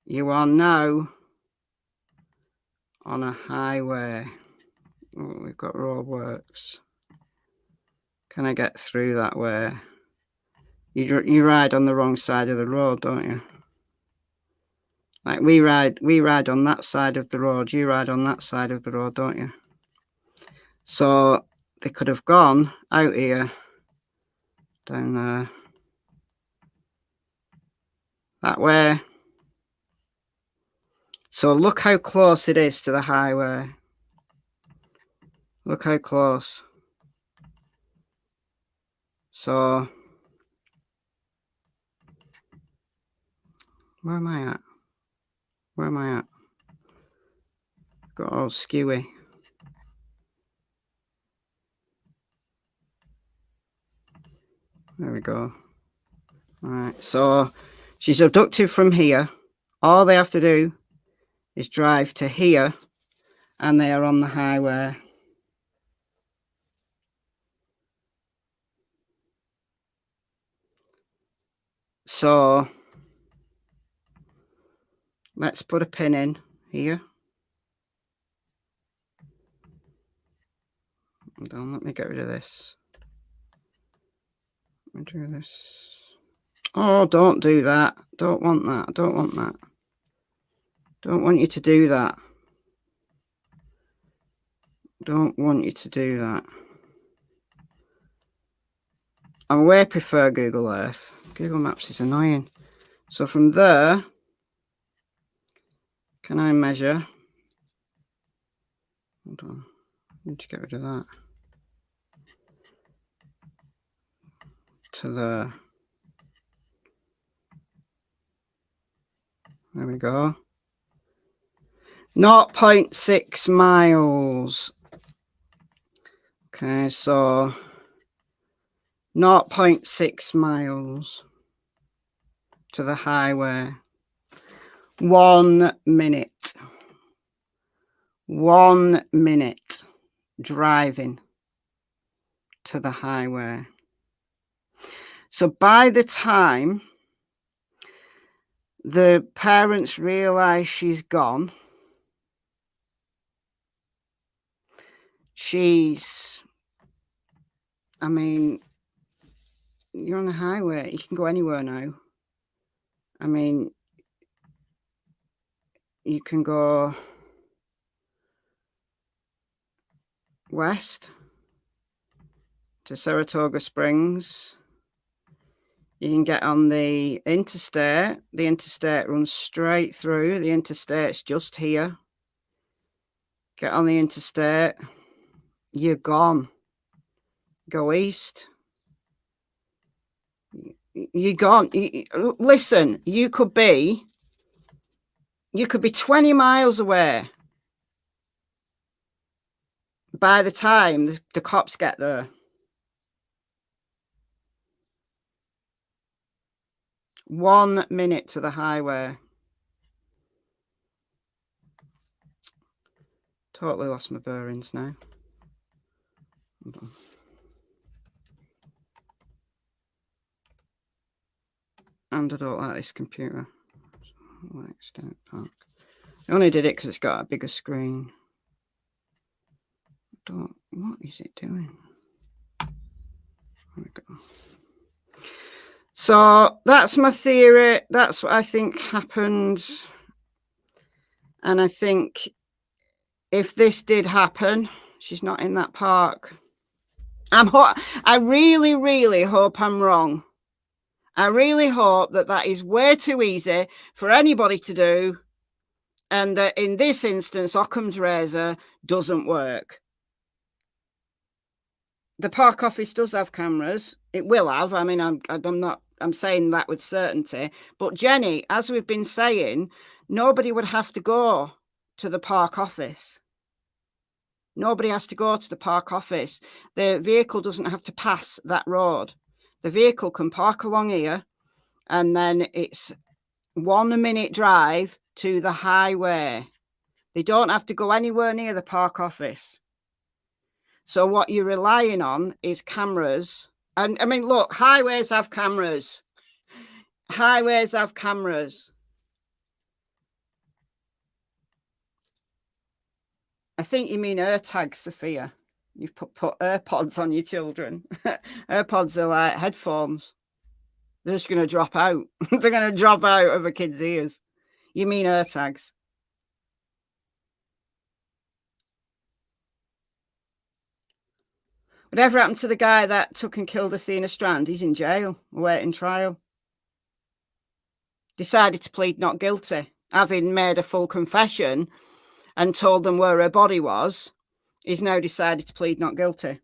you are now on a highway. Oh, we've got roadworks. Can I get through that way? You ride on the wrong side of the road, don't you? Like we ride on that side of the road. You ride on that side of the road, don't you? So they could have gone out here, down there, that way. So look how close it is to the highway. Look how close. So where am I at? Where am I at? Got all skewy. There we go. All right, so she's abducted from here. All they have to do is drive to here and they are on the highway. So let's put a pin in here. Hold on, let me get rid of this. Let me do this. Oh, don't do that. Don't want that. Don't want that. Don't want you to do that. Don't want you to do that. I way prefer Google Earth. Google Maps is annoying. So from there, can I measure Hold on. Need to get rid of that. To the... There we go. 0.6 miles. Okay, so 0.6 miles to the highway. 1 minute. 1 minute driving to the highway. So by the time the parents realise she's gone, I mean, you're on a highway. You can go anywhere now. I mean, you can go west to Saratoga Springs. You can get on the interstate. The interstate runs straight through. The interstate's just here. Get on the interstate. You're gone. Go east. You're gone. Listen, you could be 20 miles away by the time the cops get there. One minute to the highway. Totally lost my bearings now. Hold on. And I don't like this computer. I only did it because it's got a bigger screen. What is it doing? There we go. So that's my theory. That's what I think happened. And I think if this did happen, she's not in that park. I really, really hope I'm wrong. I really hope that is way too easy for anybody to do, and that in this instance, Occam's razor doesn't work. The park office does have cameras. It will have. I mean, I'm saying that with certainty. But Jenny, as we've been saying, nobody would have to go to the park office. Nobody has to go to the park office. The vehicle doesn't have to pass that road. The vehicle can park along here, and then it's 1 minute drive to the highway. They don't have to go anywhere near the park office. So what you're relying on is cameras. And I mean, look, highways have cameras. Highways have cameras. I think you mean AirTags, Sophia. You've put AirPods on your children. AirPods are like headphones. They're just going to drop out. They're going to drop out of a kid's ears. You mean AirTags. Whatever happened to the guy that took and killed Athena Strand? He's in jail, awaiting trial. Decided to plead not guilty, having made a full confession and told them where her body was. He's now decided to plead not guilty.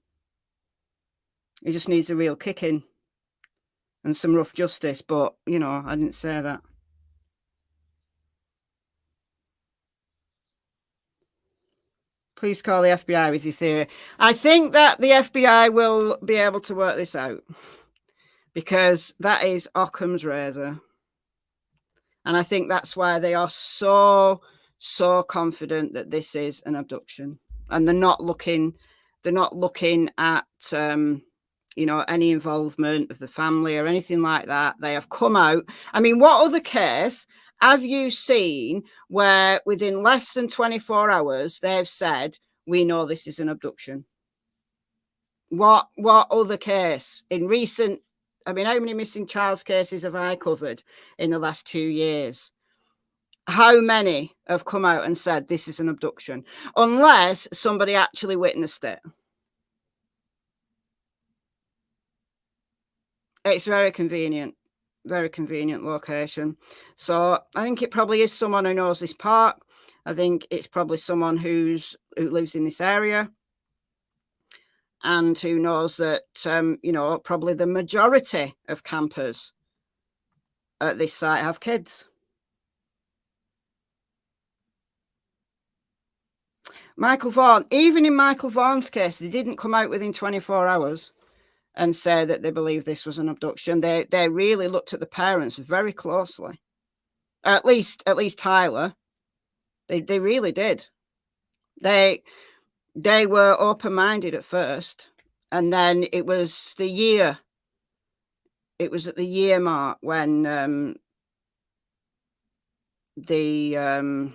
He just needs a real kicking and some rough justice. But, you know, I didn't say that. Please call the FBI with your theory. I think that the FBI will be able to work this out, because that is Occam's razor. And I think that's why they are so confident that this is an abduction. And they're not looking at, you know, any involvement of the family or anything like that. They have come out. I mean, what other case have you seen where within less than 24 hours they've said, we know this is an abduction? What other case in recent? I mean, how many missing child's cases have I covered in the last 2 years? How many have come out and said this is an abduction? Unless somebody actually witnessed it. It's very convenient location. So I think it probably is someone who knows this park. I think it's probably someone who lives in this area and who knows that, you know, probably the majority of campers at this site have kids. Michael Vaughan, even in Michael Vaughan's case, they didn't come out within 24 hours and say that they believe this was an abduction. They really looked at the parents very closely. At least Tyler. They really did. They were open-minded at first, and then it was the year. It was at the year mark when the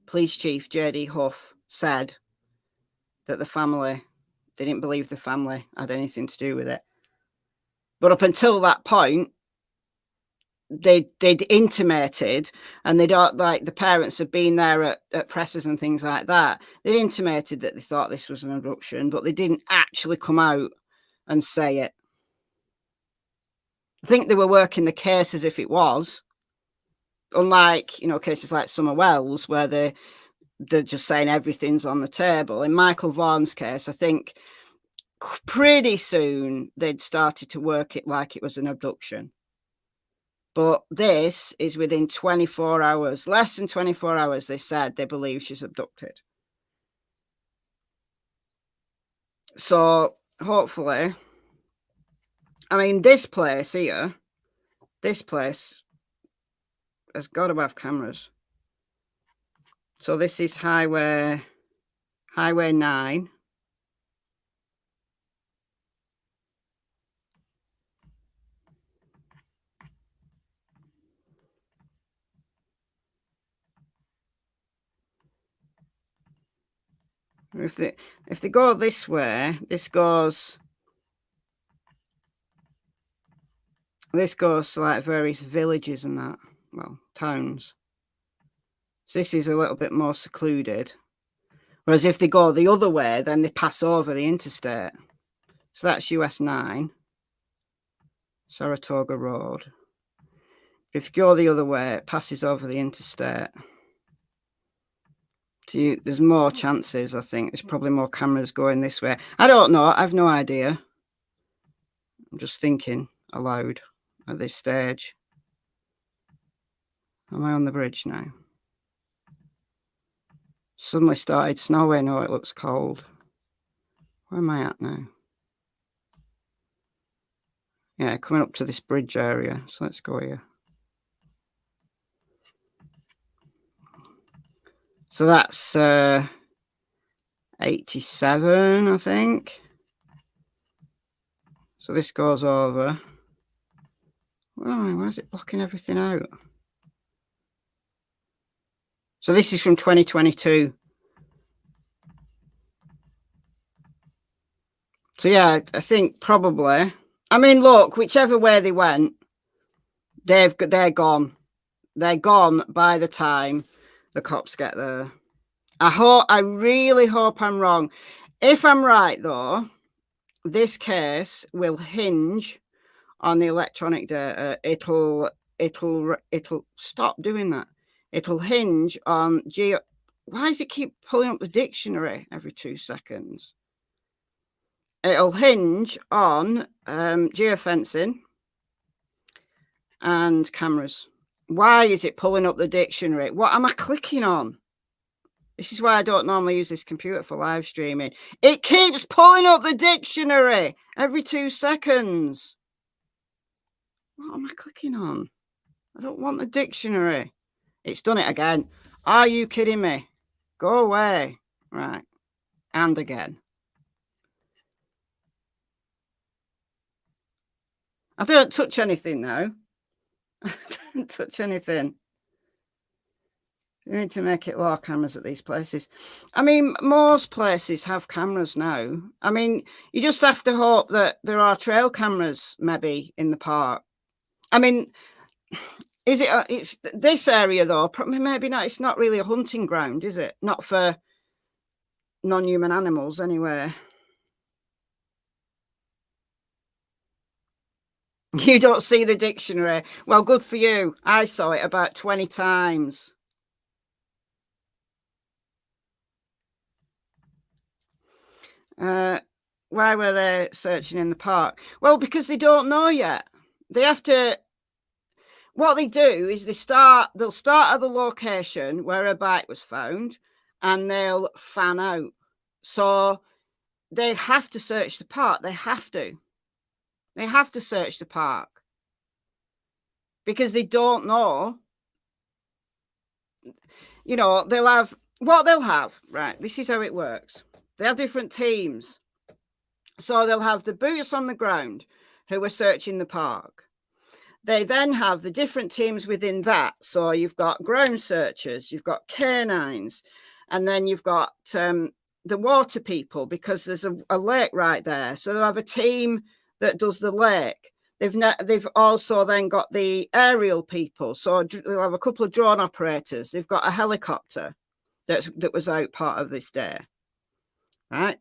police chief, J.D. Huff, said that the family, they didn't believe the family had anything to do with it. But up until that point, they'd intimated, and they'd, like, the parents had been there at presses and things like that. They'd intimated that they thought this was an abduction, but they didn't actually come out and say it. I think they were working the case as if it was, unlike, you know, cases like Summer Wells, where they're just saying everything's on the table. In Michael Vaughan's case, I think pretty soon they'd started to work it like it was an abduction. But this is within 24 hours, less than 24 hours, they said they believe she's abducted. So hopefully, I mean, this place here, this place has got to have cameras. So this is Highway 9. If they go this way, this goes to like various villages and that, well, towns. So this is a little bit more secluded. Whereas if they go the other way, then they pass over the interstate. So that's US 9, Saratoga Road. If you go the other way, it passes over the interstate. So there's more chances, I think. There's probably more cameras going this way. I don't know. I've no idea. I'm just thinking aloud at this stage. Am I on the bridge now? Suddenly started snowing. Oh, it looks cold. Where am I at now? Yeah, coming up to this bridge area. So let's go here. So that's 87, I think. So this goes over. Oh, why is it blocking everything out? So this is from 2022. So yeah, I think probably. I mean, look, whichever way they went, they're gone. They're gone by the time the cops get there. I really hope I'm wrong. If I'm right, though, this case will hinge on the electronic data. It'll stop doing that. It'll hinge on why does it keep pulling up the dictionary every 2 seconds? It'll hinge on geofencing and cameras. Why is it pulling up the dictionary? What am I clicking on? This is why I don't normally use this computer for live streaming. It keeps pulling up the dictionary every 2 seconds. What am I clicking on? I don't want the dictionary. It's done it again. Are you kidding me? Go away. Right. And again. I don't touch anything now. I don't touch anything. You need to make it lower cameras at these places. I mean, most places have cameras now. I mean, you just have to hope that there are trail cameras maybe in the park. I mean, is it? It's this area though. Maybe not. It's not really a hunting ground, is it? Not for non-human animals, anyway. You don't see the dictionary. Well, good for you. I saw it about 20 times. Why were they searching in the park? Well, because they don't know yet. They have to. What they do is they'll start at the location where a bike was found, and they'll fan out. So they have to search the park. They have to search the park because they don't know. You know, they'll have right. This is how it works. They have different teams. So they'll have the boots on the ground who are searching the park. They then have the different teams within that. So you've got ground searchers, you've got canines, and then you've got the water people, because there's a lake right there. So they'll have a team that does the lake. They've also then got the aerial people. So they'll have a couple of drone operators. They've got a helicopter that was out part of this day. Right.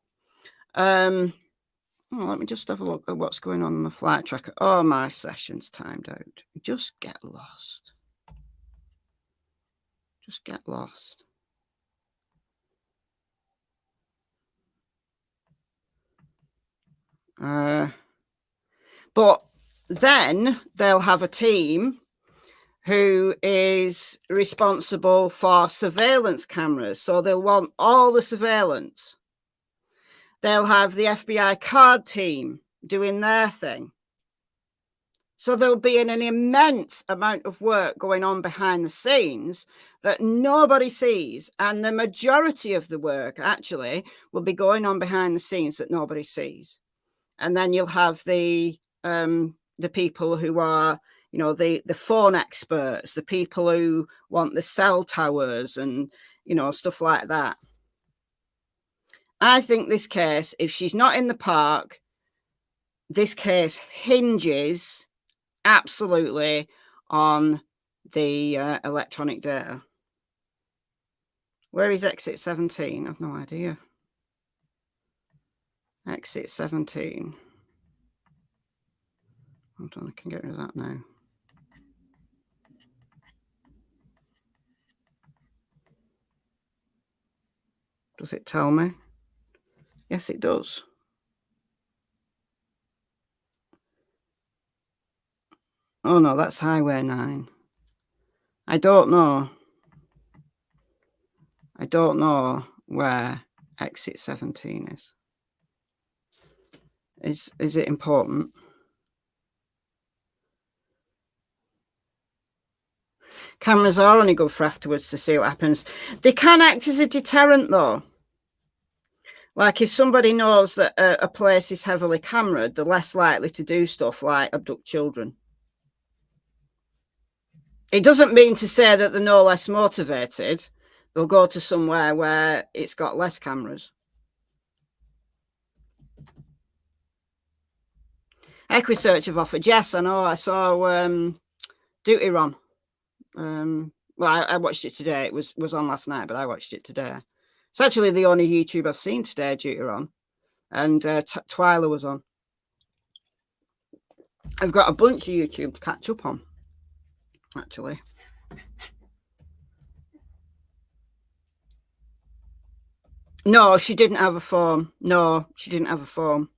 Let me just have a look at what's going on the flight tracker. Oh, my session's timed out. Just get lost. Just get lost. But then they'll have a team who is responsible for surveillance cameras. So they'll want all the surveillance. They'll have the FBI card team doing their thing. So there'll be an immense amount of work going on behind the scenes that nobody sees. And the majority of the work actually will be going on behind the scenes that nobody sees. And then you'll have the people who are, you know, the phone experts, the people who want the cell towers and, you know, stuff like that. I think this case, if she's not in the park, this case hinges absolutely on the electronic data. Where is exit 17? I've no idea. Exit 17. Hold on, I can get rid of that now. Does it tell me? Yes, it does. Oh no, that's Highway 9. I don't know. I don't know where exit 17 is. Is it important? Cameras are only good for afterwards to see what happens. They can act as a deterrent, though. Like if somebody knows that a place is heavily cameraed, they're less likely to do stuff like abduct children. It doesn't mean to say that they're no less motivated. They'll go to somewhere where it's got less cameras. Equisearch have offered. Yes, I know. I saw Duty Ron. Well, I watched it today. It was on last night, but I watched it today. It's actually the only YouTube I've seen today, Duty Ron. And Twyla was on. I've got a bunch of YouTube to catch up on, actually. No, she didn't have a phone. No, she didn't have a phone.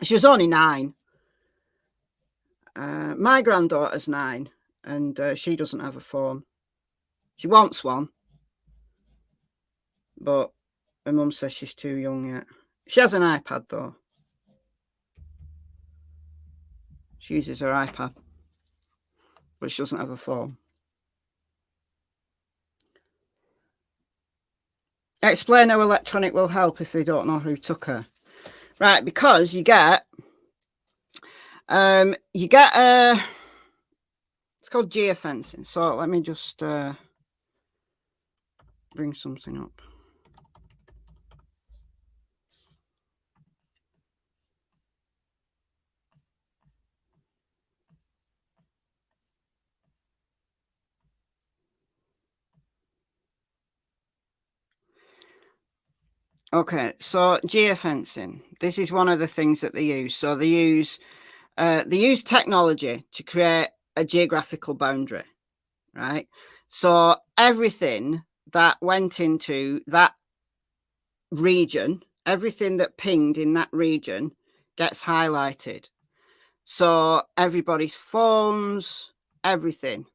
She was only 9. My granddaughter's 9, and she doesn't have a phone. She wants one, but her mum says she's too young yet. She has an iPad, though. She uses her iPad, but she doesn't have a phone. Explain how electronic will help if they don't know who took her. Right, because you get it's called geofencing. So let me just bring something up. Okay, so geofencing. This is one of the things that they use. So they use technology to create a geographical boundary, right? So everything that went into that region everything that pinged in that region gets highlighted. So everybody's phones, everything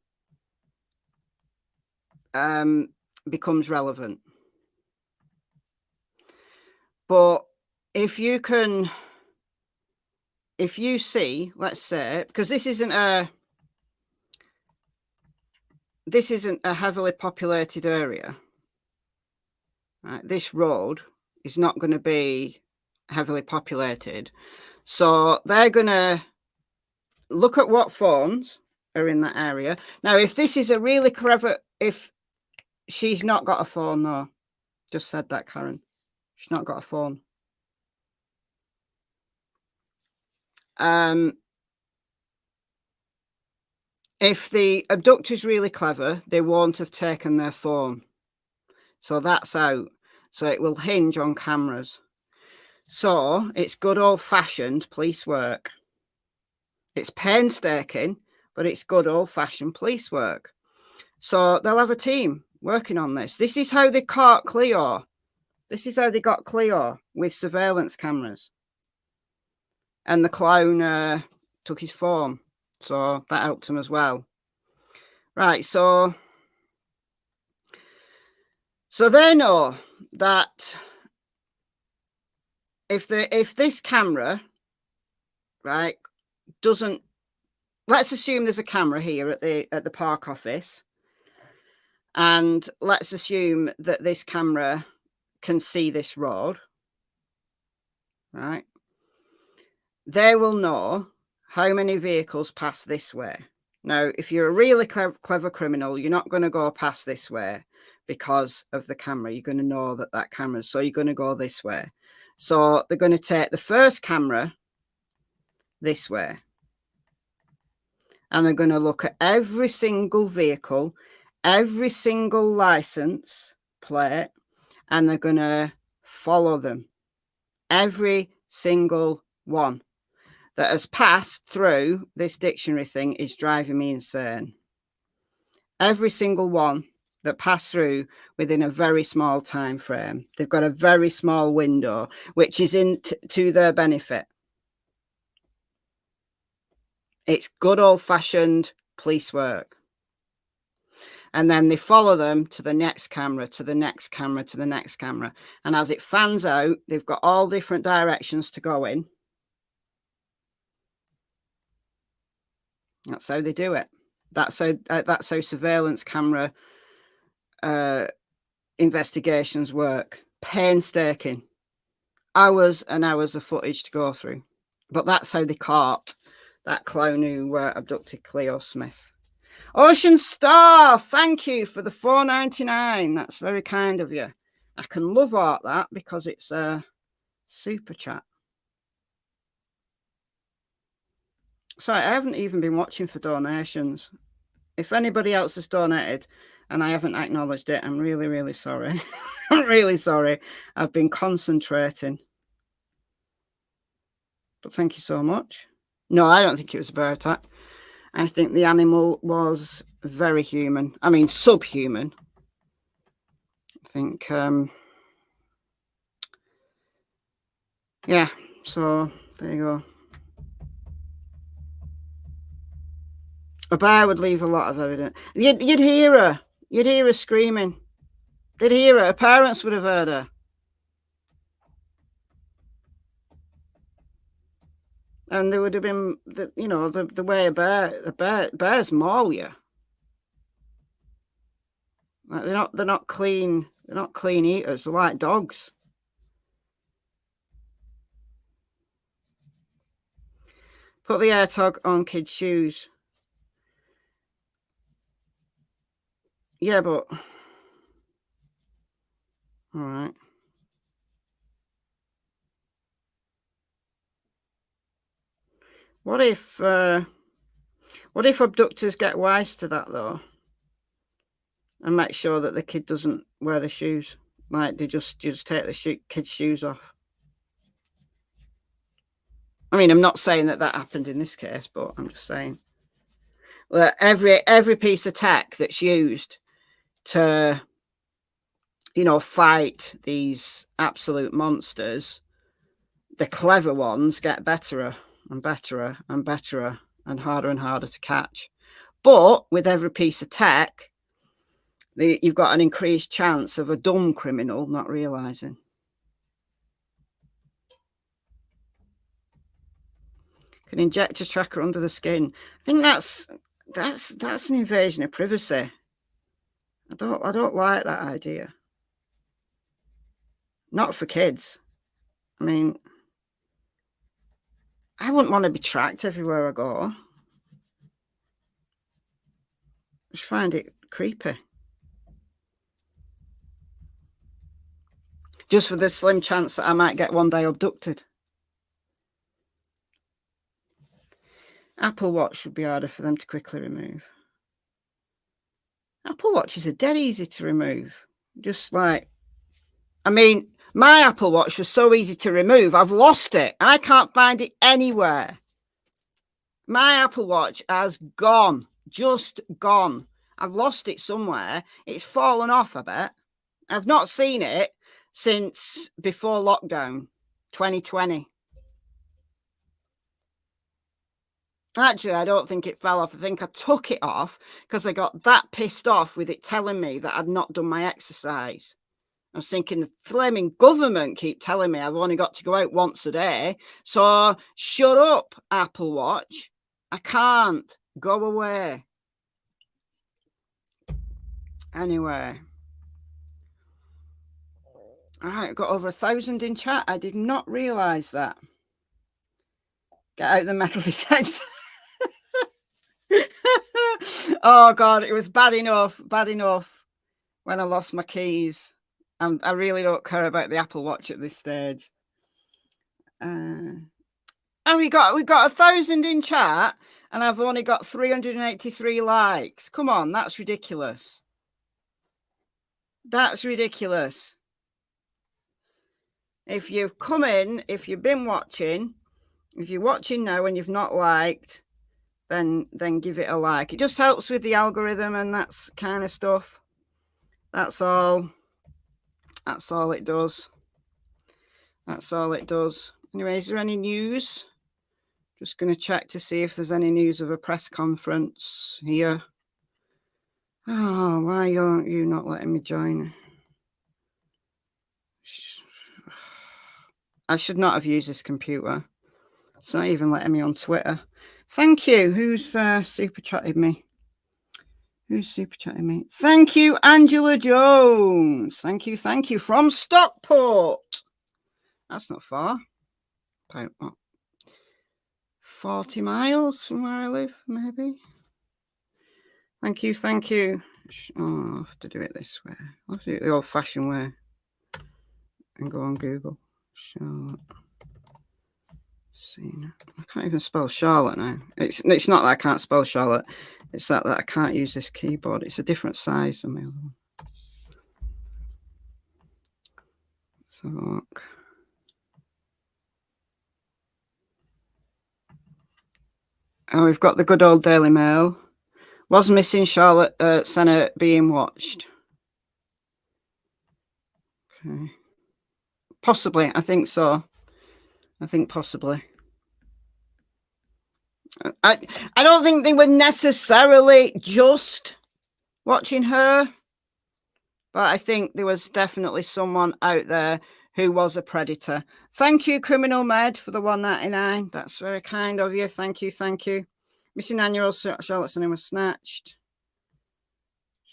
becomes relevant. But if you see, let's say, because this isn't a heavily populated area, right? This road is not going to be heavily populated. So they're going to look at what phones are in that area. Now, if this is a really clever, if she's not got a phone, though, just said that, Karen. She's not got a phone. If the abductor's really clever, they won't have taken their phone. So that's out. So it will hinge on cameras. So it's good old-fashioned police work. It's painstaking, but it's good old-fashioned police work. So they'll have a team working on this. This is how they caught Cleo. This is how they got Cleo, with surveillance cameras. And the clown took his phone. So that helped him as well. Right, so they know that if this camera, right, doesn't, let's assume there's a camera here at the park office, and let's assume that this camera can see this road, right? They will know how many vehicles pass this way. Now, if you're a really clever criminal, you're not going to go past this way because of the camera. You're going to know that camera, so you're going to go this way. So they're going to take the first camera this way, and they're going to look at every single vehicle, every single license plate, and they're going to follow them. Every single one that has passed through this dictionary thing is driving me insane. Every single one that passed through within a very small time frame. They've got a very small window, which is to their benefit. It's good old-fashioned police work. And then they follow them to the next camera, to the next camera, to the next camera. And as it fans out, they've got all different directions to go in. That's how they do it. That's how surveillance camera investigations work. Painstaking. Hours and hours of footage to go through. But that's how they caught that clown who abducted Cleo Smith. Ocean Star, thank you for the $4.99. That's very kind of you. I can love art that because it's a super chat. Sorry, I haven't even been watching for donations. If anybody else has donated and I haven't acknowledged it, I'm really, really sorry. I'm really sorry. I've been concentrating. But thank you so much. No, I don't think it was a bear attack. I think the animal was very human. I mean, subhuman. I think, yeah, so there you go. A bear would leave a lot of evidence. You'd hear her. You'd hear her screaming. They'd hear her. Her parents would have heard her. And there would have been, the way bears maul you. Like they're not clean. They're not clean eaters. They're like dogs. Put the AirTag on kids' shoes. Yeah, but all right. What if abductors get wise to that though, and make sure that the kid doesn't wear the shoes? Like they just take the kid's shoes off. I mean, I'm not saying that happened in this case, but I'm just saying that every piece of tech that's used to you know, fight these absolute monsters, the clever ones get betterer and betterer and betterer and harder to catch. But with every piece of tech, you've got an increased chance of a dumb criminal not realizing. Can inject a tracker under the skin. I think that's an invasion of privacy. I don't like that idea. Not for kids. I mean, I wouldn't want to be tracked everywhere I go. I just find it creepy. Just for the slim chance that I might get one day abducted. Apple Watch would be harder for them to quickly remove. Apple Watches are dead easy to remove. Just like, I mean, my Apple Watch was so easy to remove, I've lost it. I can't find it anywhere. My Apple Watch has gone, just gone. I've lost it somewhere. It's fallen off, I bet. I've not seen it since before lockdown, 2020. Actually, I don't think it fell off. I think I took it off because I got that pissed off with it telling me that I'd not done my exercise. I was thinking the flaming government keep telling me I've only got to go out once a day. So shut up, Apple Watch. I can't. Go away. Anyway. All right, got over 1,000 in chat. I did not realise that. Get out the metal detector. Oh, God, it was bad enough when I lost my keys. I really don't care about the Apple Watch at this stage. Oh, we got 1,000 in chat, and I've only got 383 likes. Come on, that's ridiculous. That's ridiculous. If you've come in, if you've been watching, if you're watching now and you've not liked, then give it a like. It just helps with the algorithm and that's kind of stuff. That's all. That's all it does. That's all it does. Anyway, is there any news? Just going to check to see if there's any news of a press conference here. Oh, why aren't you not letting me join? I should not have used this computer. It's not even letting me on Twitter. Thank you. Who's super chatted me? Who's super chatting me? Thank you, Angela Jones. Thank you from Stockport. That's not far. About what, 40 miles from where I live, maybe. Thank you. Oh, I'll have to do it this way. I'll have to do it the old-fashioned way and go on Google. Charlotte Sena. I can't even spell Charlotte now. It's not that I can't spell Charlotte. It's that I can't use this keyboard. It's a different size than my other one. Let's have a look. Oh, we've got the good old Daily Mail. Was missing Charlotte Sena being watched. Okay. Possibly, I think so. I think possibly. I don't think they were necessarily just watching her, but I think there was definitely someone out there who was a predator. Thank you, Criminal Med, for the $1.99. That's very kind of you. Thank you. Missing annual Charlotte Sena was snatched.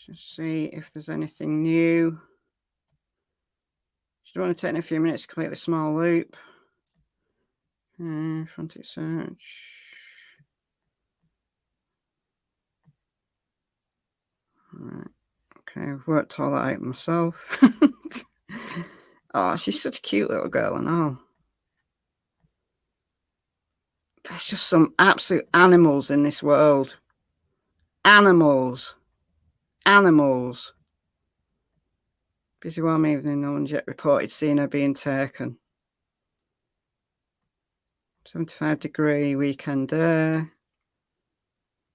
Just see if there's anything new. Just want to take a few minutes to complete the small loop. Frontic search. Right. Okay, I've worked all that out myself. Oh, she's such a cute little girl and all. There's just some absolute animals in this world. Animals. Busy warm evening, no one's yet reported seeing her being taken. 75-degree weekend day.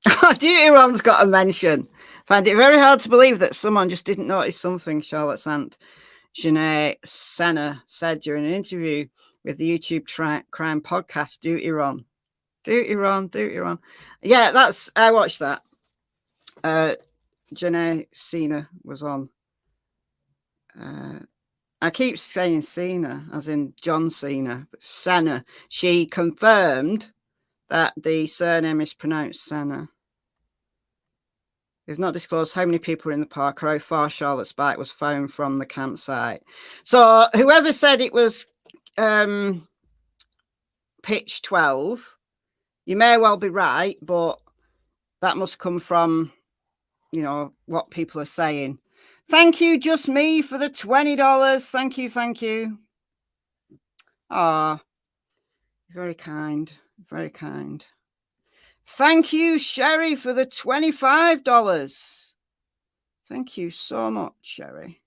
Deuteron's got a mention. Find it very hard to believe that someone just didn't notice something, Charlotte Charlotte Sena said during an interview with the YouTube crime podcast, Deuteron. Yeah, I watched that. Charlotte Sena was on. I keep saying Cena, as in John Cena, but Senna. She confirmed that the surname is pronounced Senna. They've not disclosed how many people were in the park or how far Charlotte's bike was found from the campsite. So whoever said it was pitch 12, you may well be right, but that must come from, you know, what people are saying. Thank you, Just Me, for the $20. Thank you. Ah, very kind. Very kind. Thank you, Sherry, for the $25. Thank you so much, Sherry.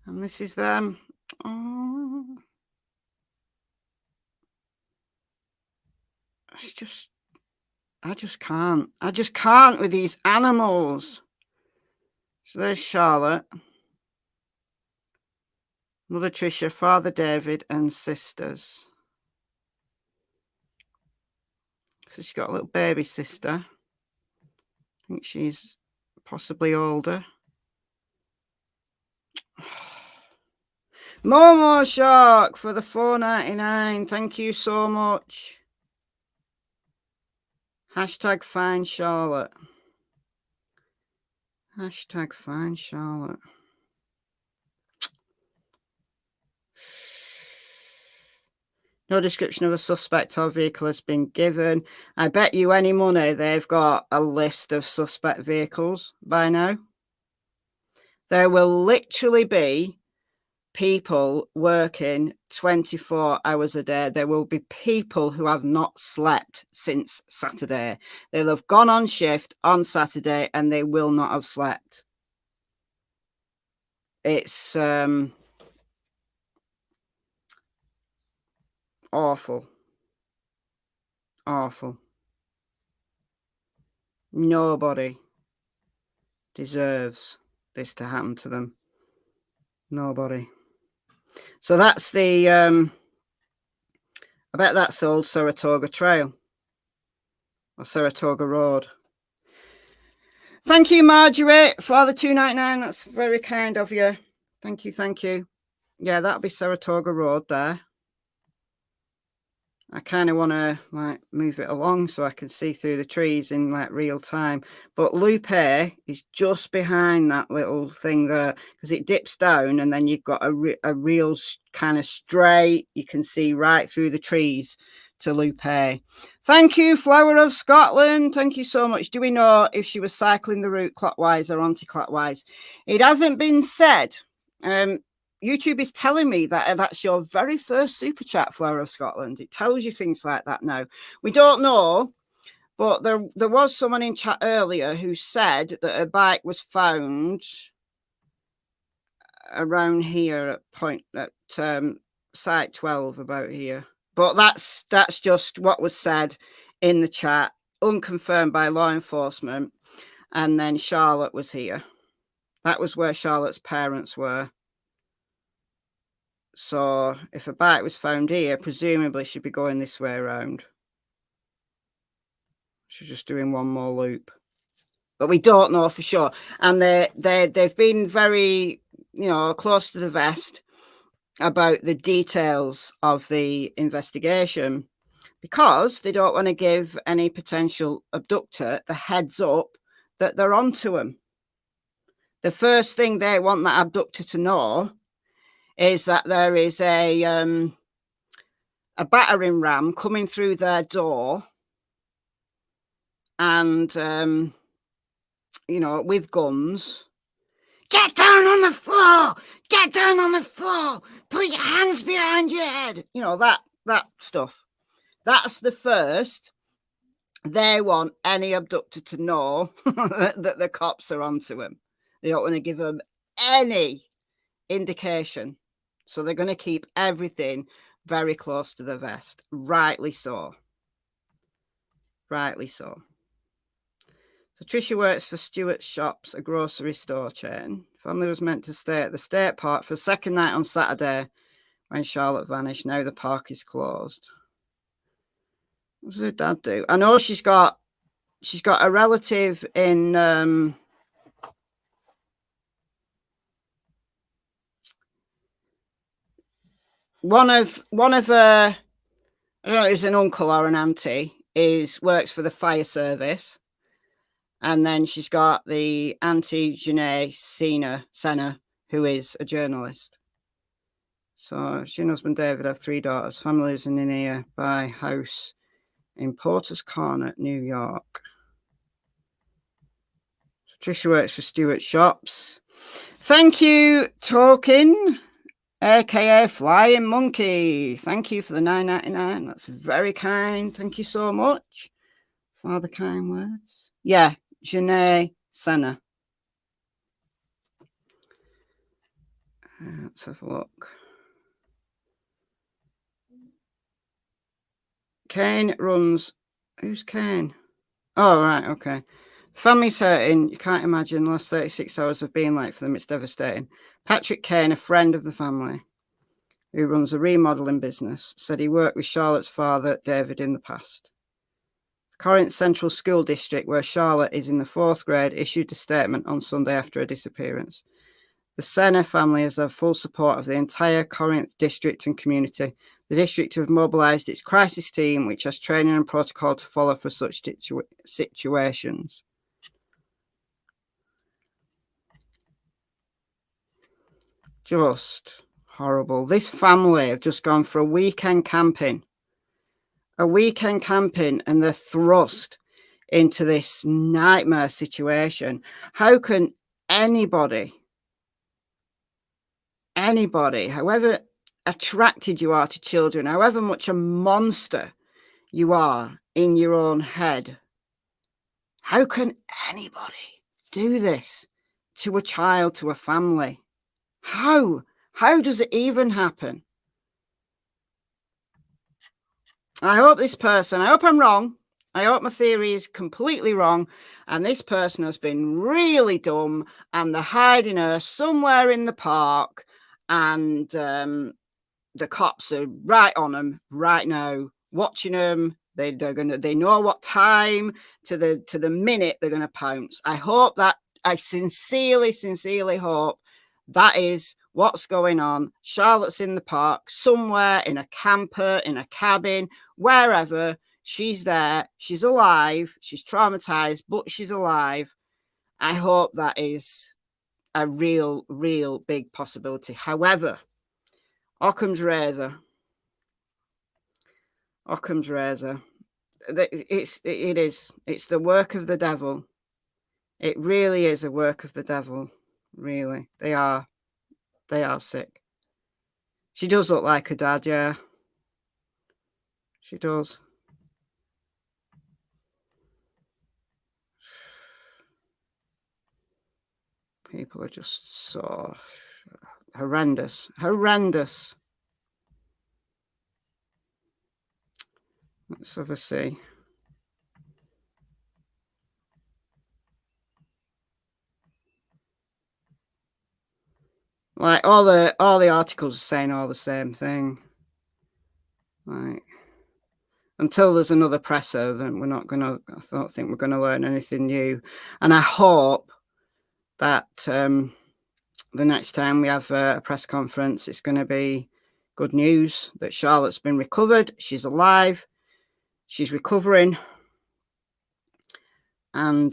And this is them. Oh, I just can't. I just can't with these animals. So there's Charlotte, Mother Tricia, Father David, and sisters. So she's got a little baby sister. I think she's possibly older. Momo Shark for the $4.99. Thank you so much. Hashtag find Charlotte. Hashtag find Charlotte. No description of a suspect or vehicle has been given. I bet you any money they've got a list of suspect vehicles by now. There will literally be people working 24 hours a day. There will be people who have not slept since Saturday. They'll have gone on shift on Saturday and they will not have slept. It's awful. Awful. Nobody deserves this to happen to them. Nobody. So that's the I bet that's old Saratoga Trail or Saratoga Road. Thank you, Marjorie, for the $2.99. That's very kind of you. Thank you. Yeah, that'll be Saratoga Road there. I kind of want to like move it along so I can see through the trees in like real time. But Lupe is just behind that little thing there because it dips down and then you've got a real kind of straight. You can see right through the trees to Lupe. Thank you, Flower of Scotland. Thank you so much. Do we know if she was cycling the route clockwise or anti-clockwise? It hasn't been said. YouTube is telling me that that's your very first super chat, Flower of Scotland. It tells you things like that now. We don't know, but there was someone in chat earlier who said that a bike was found around here at site 12, about here. But that's just what was said in the chat, unconfirmed by law enforcement. And then Charlotte was here. That was where Charlotte's parents were. So if a bike was found here, presumably she'd be going this way around. She's just doing one more loop. But we don't know for sure. And they've been very, you know, close to the vest about the details of the investigation because they don't want to give any potential abductor the heads up that they're onto them. The first thing they want that abductor to know is that there is a battering ram coming through their door and, you know, with guns. Get down on the floor! Get down on the floor! Put your hands behind your head! You know, that stuff. That's the first. They want any abductor to know that the cops are onto them. They don't want to give them any indication. So they're going to keep everything very close to the vest. Rightly so. Rightly so. So Tricia works for Stewart's Shops, a grocery store chain. Family was meant to stay at the state park for the second night on Saturday when Charlotte vanished. Now the park is closed. What does her dad do? I know she's got a relative in one of the, I don't know, it's an uncle or an auntie, works for the fire service. And then she's got the auntie Charlotte Sena, who is a journalist. So she and husband David have 3 daughters. Family lives in a nearby house in Porter's Corner, New York. Tricia works for Stewart's Shops. Thank you, Tolkien, aka Flying Monkey. Thank you for the $9.99. That's very kind. Thank you so much for the kind words. Yeah, Charlotte Sena. Let's have a look. Kane runs. Who's Kane? Oh, right. Okay. Family's hurting. You can't imagine. The last 36 hours of being late for them. It's devastating. Patrick Kane, a friend of the family who runs a remodeling business, said he worked with Charlotte's father, David, in the past. The Corinth Central School District, where Charlotte is in the 4th grade, issued a statement on Sunday after her disappearance. The Sena family has had full support of the entire Corinth district and community. The district have mobilised its crisis team, which has training and protocol to follow for such situations. Just horrible. This family have just gone for a weekend camping. And they're thrust into this nightmare situation. How can anybody, however attracted you are to children, however much a monster you are in your own head, how can anybody do this to a child, to a family? How does it even happen? I hope I'm wrong. I hope my theory is completely wrong, and this person has been really dumb, and they're hiding her somewhere in the park, and the cops are right on them right now, watching them. They know what time to the minute they're gonna pounce. I sincerely hope that is what's going on. Charlotte's in the park somewhere, in a camper, in a cabin, wherever. She's there. She's alive. She's traumatized, but she's alive. I hope that is a real big possibility. However, Occam's razor. It is. It's the work of the devil. It really is a work of the devil. Really, they are sick. She does look like her dad, yeah. She does. People are just so horrendous. Let's have a see. Like all the articles are saying all the same thing. Like, until there's another presser, then I don't think we're gonna learn anything new. And I hope that the next time we have a press conference, it's going to be good news that Charlotte's been recovered. She's alive. She's recovering. And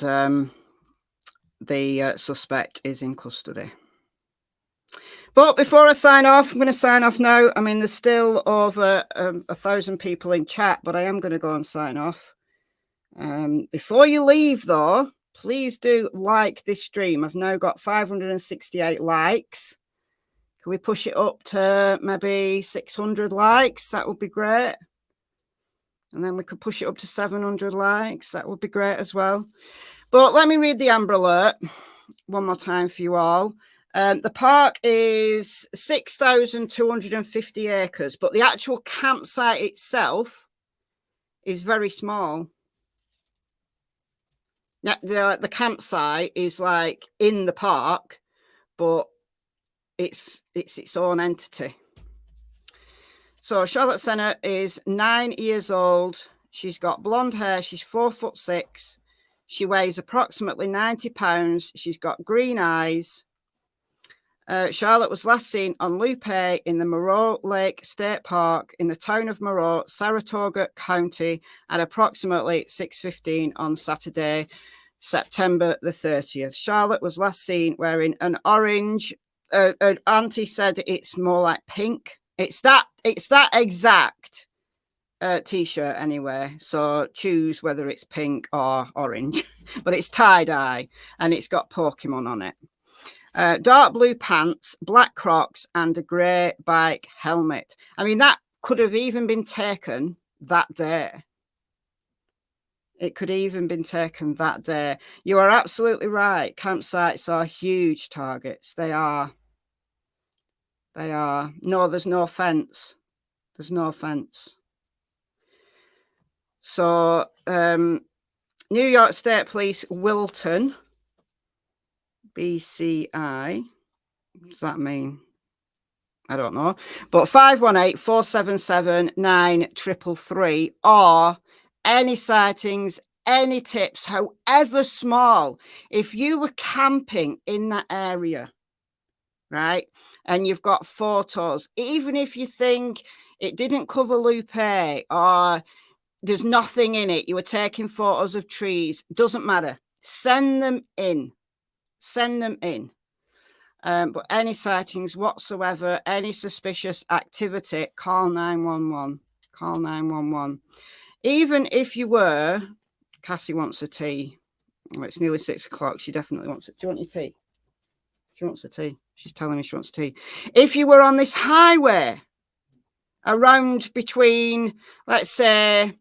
the suspect is in custody. But before I sign off, I'm going to sign off now. I mean, there's still over 1,000 people in chat, but I am going to go and sign off. Before you leave, though, please do like this stream. I've now got 568 likes. Can we push it up to maybe 600 likes? That would be great. And then we could push it up to 700 likes. That would be great as well. But let me read the Amber Alert one more time for you all. The park is 6,250 acres, but the actual campsite itself is very small. Yeah, the campsite is like in the park, but it's its own entity. So Charlotte Sena is 9 years old. She's got blonde hair. She's 4'6". She weighs approximately 90 pounds. She's got green eyes. Charlotte was last seen on Lupe in the Moreau Lake State Park in the town of Moreau, Saratoga County, at approximately 6:15 on Saturday, September the 30th. Charlotte was last seen wearing an orange. Auntie said it's more like pink. It's that exact t-shirt anyway. So choose whether it's pink or orange, but it's tie-dye and it's got Pokemon on it. Dark blue pants, black Crocs, and a grey bike helmet. I mean, that could have even been taken that day. It could even been taken that day. You are absolutely right. Campsites are huge targets. They are. They are. No, there's no fence. There's no fence. So, New York State Police, Wilton, BCI. What does that mean? I don't know. But 518-477-9333, or any sightings, any tips, however small. If you were camping in that area, right, and you've got photos, even if you think it didn't cover Lupe or there's nothing in it, you were taking photos of trees, doesn't matter. Send them in. Send them in. But any sightings whatsoever, any suspicious activity, call 911. Call 911. Even if you were, Cassie wants a tea. Oh, it's nearly 6 o'clock. She definitely wants it. Do you want your tea? She wants a tea. She's telling me she wants tea. If you were on this highway around between, let's say,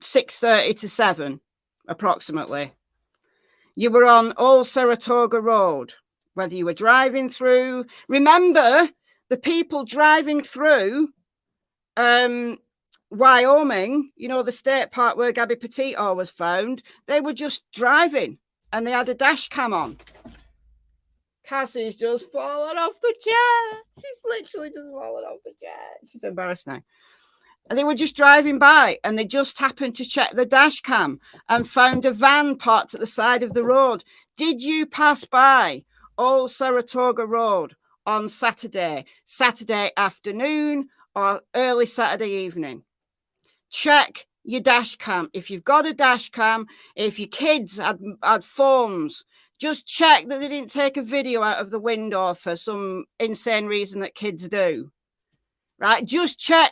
6:30 to 7, approximately, you were on Old Saratoga Road, whether you were driving through, remember the people driving through Wyoming, you know, the state park where Gabby Petito was found, they were just driving and they had a dash cam on. Cassie's just fallen off the chair. She's literally just fallen off the chair. She's embarrassed now. And they were just driving by and they just happened to check the dash cam and found a van parked at the side of the road. Did you pass by Old Saratoga Road on Saturday afternoon or early Saturday evening? Check your dash cam. If you've got a dash cam, if your kids had phones, just check that they didn't take a video out of the window for some insane reason that kids do. Right? Just check.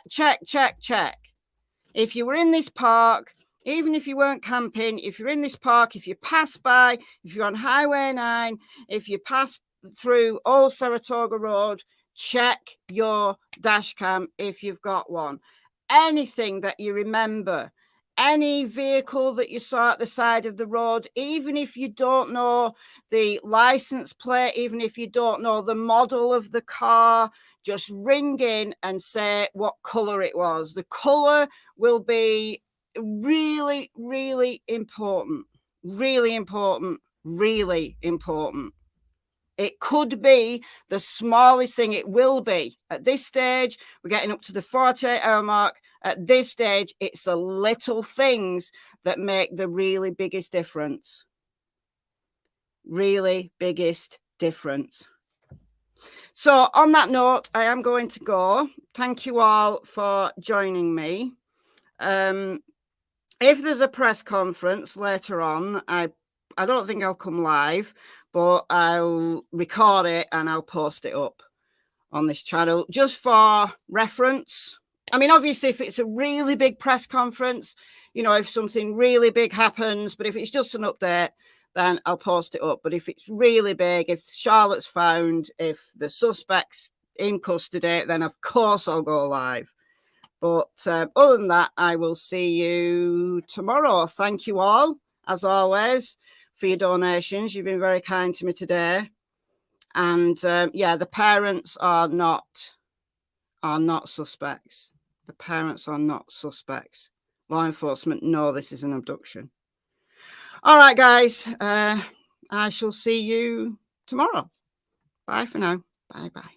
If you were in this park, even if you weren't camping, if you're in this park, if you pass by, if you're on Highway 9, if you pass through Old Saratoga Road, check your dash cam if you've got one. Anything that you remember, any vehicle that you saw at the side of the road, even if you don't know the license plate, even if you don't know the model of the car, just ring in and say what color it was. The color will be really, really important. Really important. Really important. It could be the smallest thing. It will be. At this stage, we're getting up to the 48-hour mark. At this stage, it's the little things that make the really biggest difference. Really biggest difference. So on that note, I am going to go. Thank you all for joining me. If there's a press conference later on, I don't think I'll come live, but I'll record it and I'll post it up on this channel just for reference. I mean, obviously, if it's a really big press conference, you know, if something really big happens, but if it's just an update, then I'll post it up. But if it's really big, if Charlotte's found, if the suspect's in custody, then of course I'll go live. But other than that, I will see you tomorrow. Thank you all, as always, for your donations. You've been very kind to me today. And yeah, the parents are not suspects. The parents are not suspects. Law enforcement know this is an abduction. All right, guys. I shall see you tomorrow. Bye for now. Bye-bye.